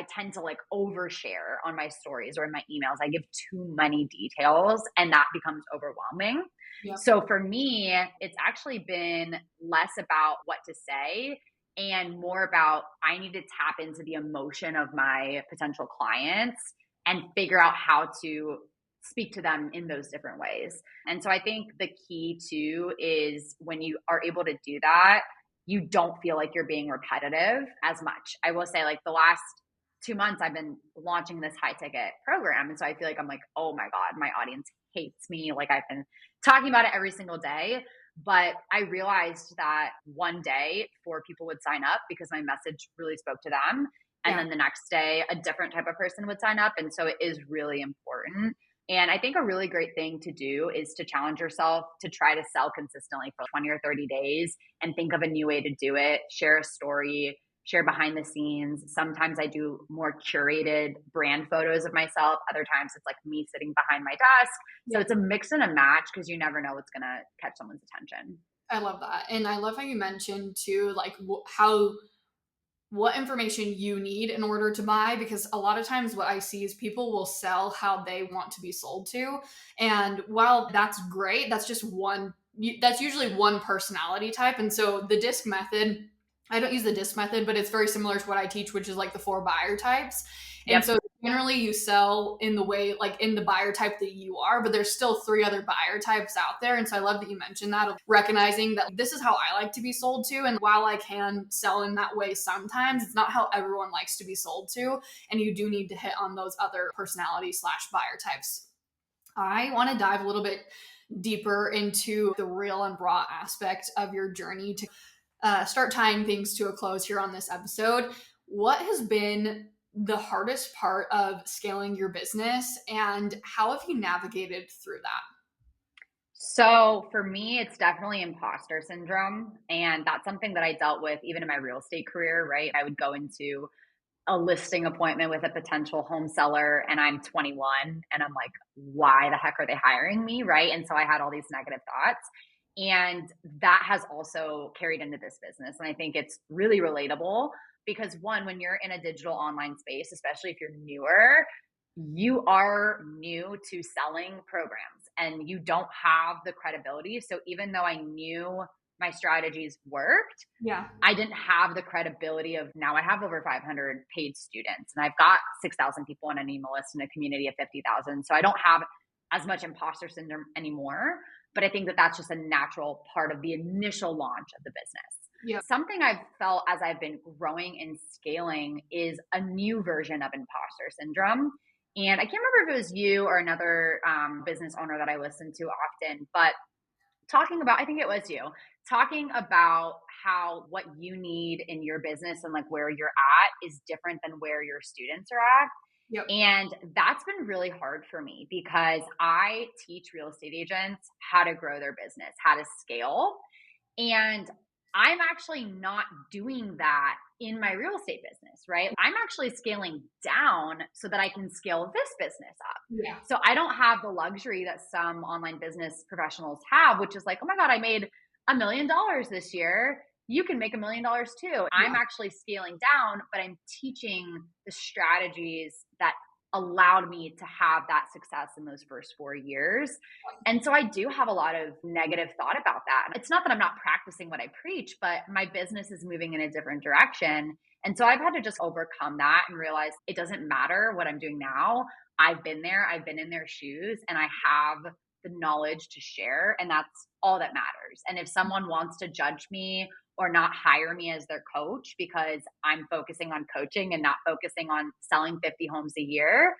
tend to like overshare on my stories or in my emails. I give too many details and that becomes overwhelming. Yep. So for me, it's actually been less about what to say and more about I need to tap into the emotion of my potential clients and figure out how to speak to them in those different ways. And so I think the key too is when you are able to do that, you don't feel like you're being repetitive as much. I will say, like, the last 2 months, I've been launching this high ticket program. And so I feel like I'm like, oh my God, my audience hates me. Like, I've been talking about it every single day. But I realized that one day 4 people would sign up because my message really spoke to them. And Yeah. then the next day, a different type of person would sign up. And so it is really important. And I think a really great thing to do is to challenge yourself to try to sell consistently for 20 or 30 days and think of a new way to do it. Share a story, share behind the scenes. Sometimes I do more curated brand photos of myself. Other times it's like me sitting behind my desk. So Yep. it's a mix and a match because you never know what's going to catch someone's attention. I love that. And I love how you mentioned too, like how what information you need in order to buy, because a lot of times what I see is people will sell how they want to be sold to. And while that's great, that's just one, that's usually one personality type. And so the disc method, I don't use the disc method, but it's very similar to what I teach, which is like the 4 buyer types. And Yep. so generally you sell in the way, like in the buyer type that you are, but there's still 3 other buyer types out there. And so I love that you mentioned that, of recognizing that this is how I like to be sold to. And while I can sell in that way sometimes, it's not how everyone likes to be sold to. And you do need to hit on those other personality slash buyer types. I want to dive a little bit deeper into the real and raw aspect of your journey to start tying things to a close here on this episode. What has been the hardest part of scaling your business, and how have you navigated through that? So for me, it's definitely imposter syndrome. And that's something that I dealt with even in my real estate career, right? I would go into a listing appointment with a potential home seller and I'm 21 and I'm like, why the heck are they hiring me? Right. And so I had all these negative thoughts. And that has also carried into this business. And I think it's really relatable because, one, when you're in a digital online space, especially if you're newer, you are new to selling programs and you don't have the credibility. So even though I knew my strategies worked, Yeah. I didn't have the credibility of now I have over 500 paid students and I've got 6,000 people on an email list in a community of 50,000. So I don't have as much imposter syndrome anymore. But I think that that's just a natural part of the initial launch of the business. Yeah. Something I've felt as I've been growing and scaling is a new version of imposter syndrome. And I can't remember if it was you or another business owner that I listen to often, but talking about, I think it was you, talking about how what you need in your business and like where you're at is different than where your students are at. Yep. And that's been really hard for me because I teach real estate agents how to grow their business, how to scale. And I'm actually not doing that in my real estate business, right? I'm actually scaling down so that I can scale this business up. Yeah. So I don't have the luxury that some online business professionals have, which is like, oh my God, I made $1 million this year. You can make $1 million too. I'm actually scaling down, but I'm teaching the strategies that allowed me to have that success in those first 4 years. And so I do have a lot of negative thought about that. It's not that I'm not practicing what I preach, but my business is moving in a different direction. And so I've had to just overcome that and realize it doesn't matter what I'm doing now. I've been there, I've been in their shoes, and I have the knowledge to share. And that's all that matters. And if someone wants to judge me or not hire me as their coach because I'm focusing on coaching and not focusing on selling 50 homes a year,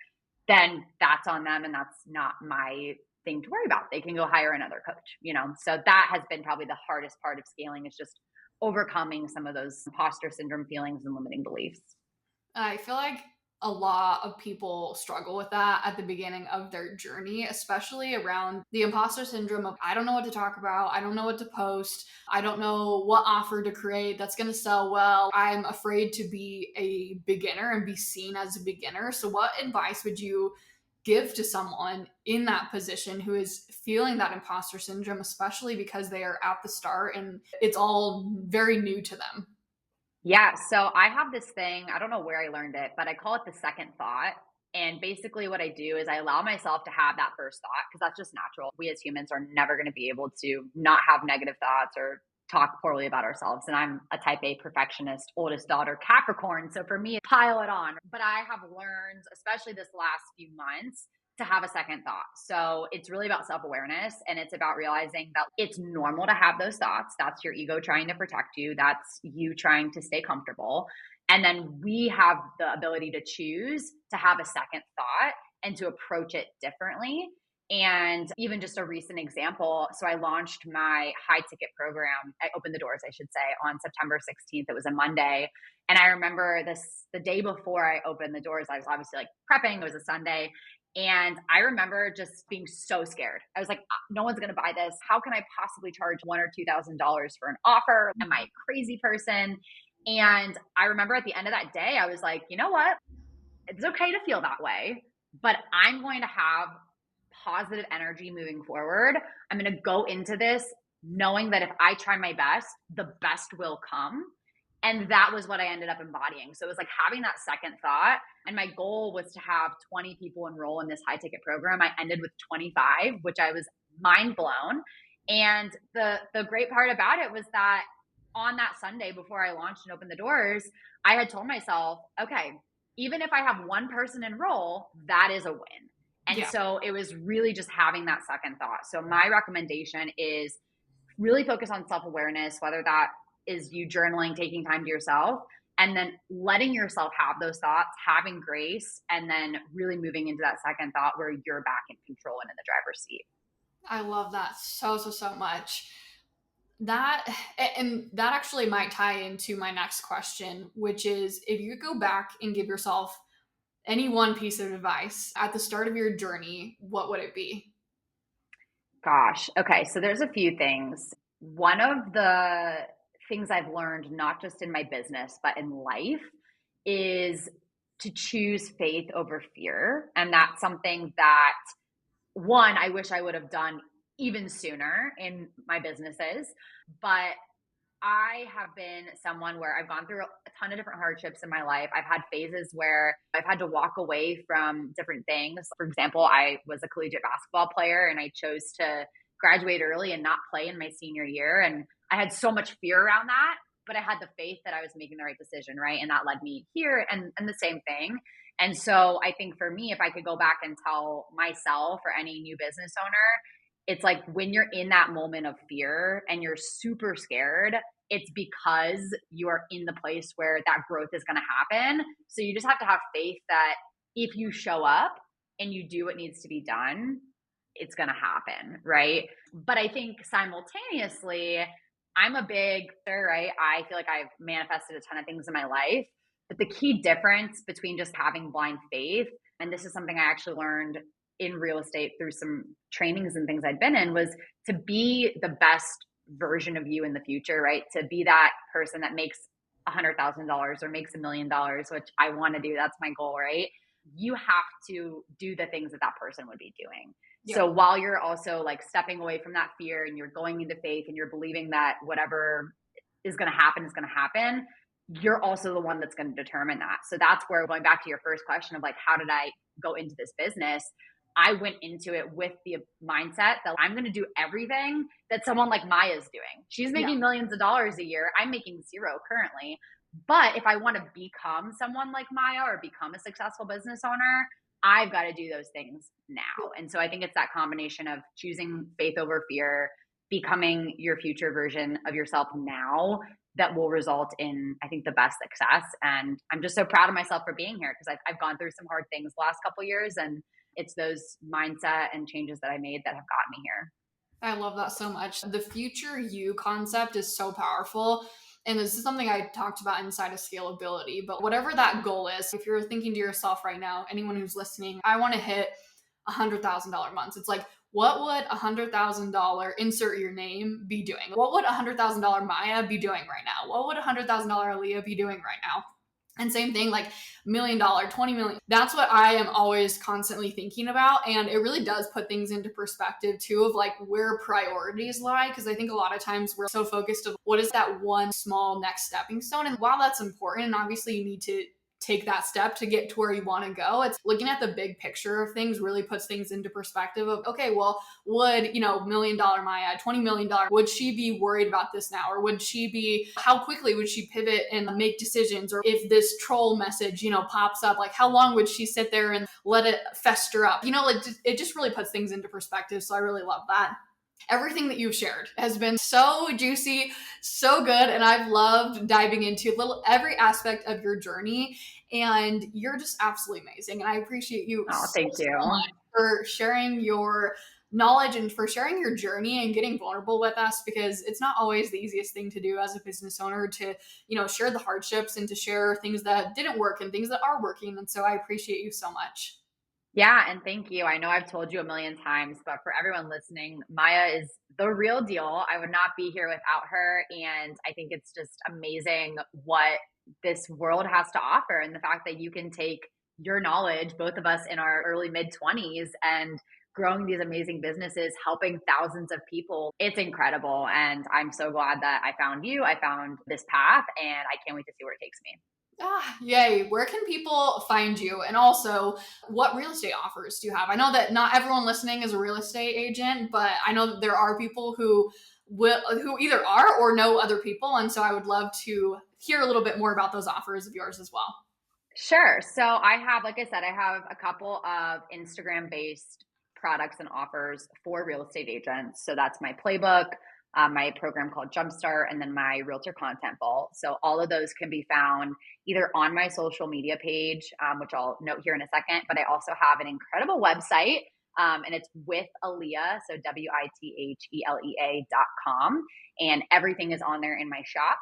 then that's on them and that's not my thing to worry about. They can go hire another coach. So that has been probably the hardest part of scaling, is just overcoming some of those imposter syndrome feelings and limiting beliefs. I feel like a lot of people struggle with that at the beginning of their journey, especially around the imposter syndrome of I don't know what to talk about, I don't know what to post, I don't know what offer to create that's going to sell well. I'm afraid to be a beginner and be seen as a beginner. So what advice would you give to someone in that position who is feeling that imposter syndrome, especially because they are at the start and it's all very new to them? Yeah, so I have this thing, I don't know where I learned it, but I call it the second thought. And basically, what I do is I allow myself to have that first thought because that's just natural. We as humans are never going to be able to not have negative thoughts or talk poorly about ourselves. And I'm a type A perfectionist, oldest daughter, Capricorn. So for me, pile it on. But I have learned, especially this last few months, to have a second thought. So it's really about self awareness and it's about realizing that it's normal to have those thoughts. That's your ego trying to protect you, that's you trying to stay comfortable. And then we have the ability to choose to have a second thought and to approach it differently. And even just a recent example, so I launched my high ticket program. I opened the doors, I should say, on September 16th. It was a Monday. And I remember the day before I opened the doors, I was obviously like prepping. It was a Sunday. And I remember just being so scared. I was like, no one's going to buy this. How can I possibly charge $1,000 or $2,000 for an offer? Am I a crazy person? And I remember at the end of that day, I was like, you know what? It's okay to feel that way, but I'm going to have positive energy moving forward. I'm going to go into this knowing that if I try my best, the best will come. And that was what I ended up embodying. So it was like having that second thought. And my goal was to have 20 people enroll in this high ticket program. I ended with 25, which I was mind blown. And the great part about it was that on that Sunday before I launched and opened the doors, I had told myself, okay, even if I have one person enroll, that is a win. And Yeah. so it was really just having that second thought. So my recommendation is really focus on self awareness, whether that is you journaling, taking time to yourself, and then letting yourself have those thoughts, having grace, and then really moving into that second thought where you're back in control and in the driver's seat. I love that so much. That and that actually might tie into my next question, which is if you go back and give yourself any one piece of advice at the start of your journey, what would it be? Gosh. Okay. So there's a few things. One of the things I've learned, not just in my business, but in life, is to choose faith over fear. And that's something that, one, I wish I would have done even sooner in my businesses. But I have been someone where I've gone through a ton of different hardships in my life. I've had phases where I've had to walk away from different things. For example, I was a collegiate basketball player and I chose to graduate early and not play in my senior year. And I had so much fear around that, but I had the faith that I was making the right decision, right? And that led me here and the same thing. And so I think for me, if I could go back and tell myself or any new business owner, it's like when you're in that moment of fear and you're super scared, it's because you are in the place where that growth is going to happen. So you just have to have faith that if you show up and you do what needs to be done, it's going to happen, right? But I think simultaneously, I'm a big, right? I feel like I've manifested a ton of things in my life. But the key difference between just having blind faith, and this is something I actually learned in real estate through some trainings and things I'd been in, was to be the best version of you in the future, right? To be that person that makes $100,000 or makes $1,000,000, which I want to do. That's my goal, right? You have to do the things that that person would be doing. Yeah. So while you're also like stepping away from that fear and you're going into faith and you're believing that whatever is going to happen is going to happen, you're also the one that's going to determine that. So that's where, going back to your first question of like, how did I go into this business? I went into it with the mindset that I'm going to do everything that someone like Maya's doing. She's Yeah. making millions of dollars a year. I'm making zero currently. But if I want to become someone like Maya or become a successful business owner, I've got to do those things now. And so I think it's that combination of choosing faith over fear, becoming your future version of yourself now that will result in, I think, the best success. And I'm just so proud of myself for being here because I've gone through some hard things the last couple of years, and it's those mindset and changes that I made that have gotten me here. I love that so much. The future you concept is so powerful. And this is something I talked about inside of scalability, but whatever that goal is, if you're thinking to yourself right now, anyone who's listening, I want to hit $100,000 months. It's like, what would $100,000 insert your name be doing? What would $100,000 Maya be doing right now? What would $100,000 Elea be doing right now? And same thing, like $1 million, 20 million. That's what I am always constantly thinking about. And it really does put things into perspective too, of like where priorities lie. Cause I think a lot of times we're so focused of what is that one small next stepping stone. And while that's important, and obviously you need to take that step to get to where you want to go, it's looking at the big picture of things really puts things into perspective of, okay, well, would, $1 million Maya, $20 million, would she be worried about this now? Or would she be, how quickly would she pivot and make decisions? Or if this troll message, pops up, like how long would she sit there and let it fester up? Like it just really puts things into perspective. So I really love that. Everything that you've shared has been so juicy, so good, and I've loved diving into every aspect of your journey. And you're just absolutely amazing. And I appreciate you Thank you so much for sharing your knowledge and for sharing your journey and getting vulnerable with us, because it's not always the easiest thing to do as a business owner to, share the hardships and to share things that didn't work and things that are working. And so I appreciate you so much. Yeah, and thank you. I know I've told you a million times, but for everyone listening, Maya is the real deal. I would not be here without her. And I think it's just amazing what this world has to offer. And the fact that you can take your knowledge, both of us in our early mid 20s, and growing these amazing businesses, helping thousands of people. It's incredible. And I'm so glad that I found you. I found this path, and I can't wait to see where it takes me. Yay. Where can people find you? And also, what real estate offers do you have? I know that not everyone listening is a real estate agent, but I know that there are people who either are or know other people. And so I would love to hear a little bit more about those offers of yours as well. Sure. So I have, like I said, I have a couple of Instagram based products and offers for real estate agents. So that's my playbook, my program called Jumpstart, and then my realtor content vault. So all of those can be found either on my social media page, which I'll note here in a second, but I also have an incredible website. And it's with Elea, so WITHELEA.com. And everything is on there in my shop.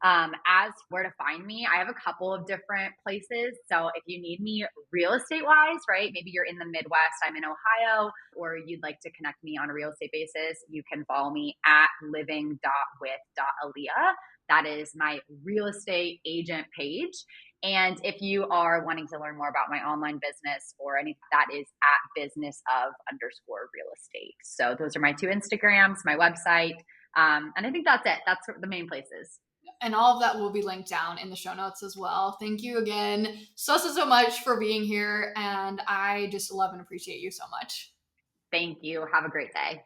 As where to find me, I have a couple of different places. So if you need me real estate wise, right? Maybe you're in the Midwest, I'm in Ohio, or you'd like to connect me on a real estate basis, you can follow me at living.with.elea. That is my real estate agent page. And if you are wanting to learn more about my online business or anything, that is at business of _ real estate. So those are my two Instagrams, my website. And I think that's it. That's the main places. And all of that will be linked down in the show notes as well. Thank you again so much for being here. And I just love and appreciate you so much. Thank you. Have a great day.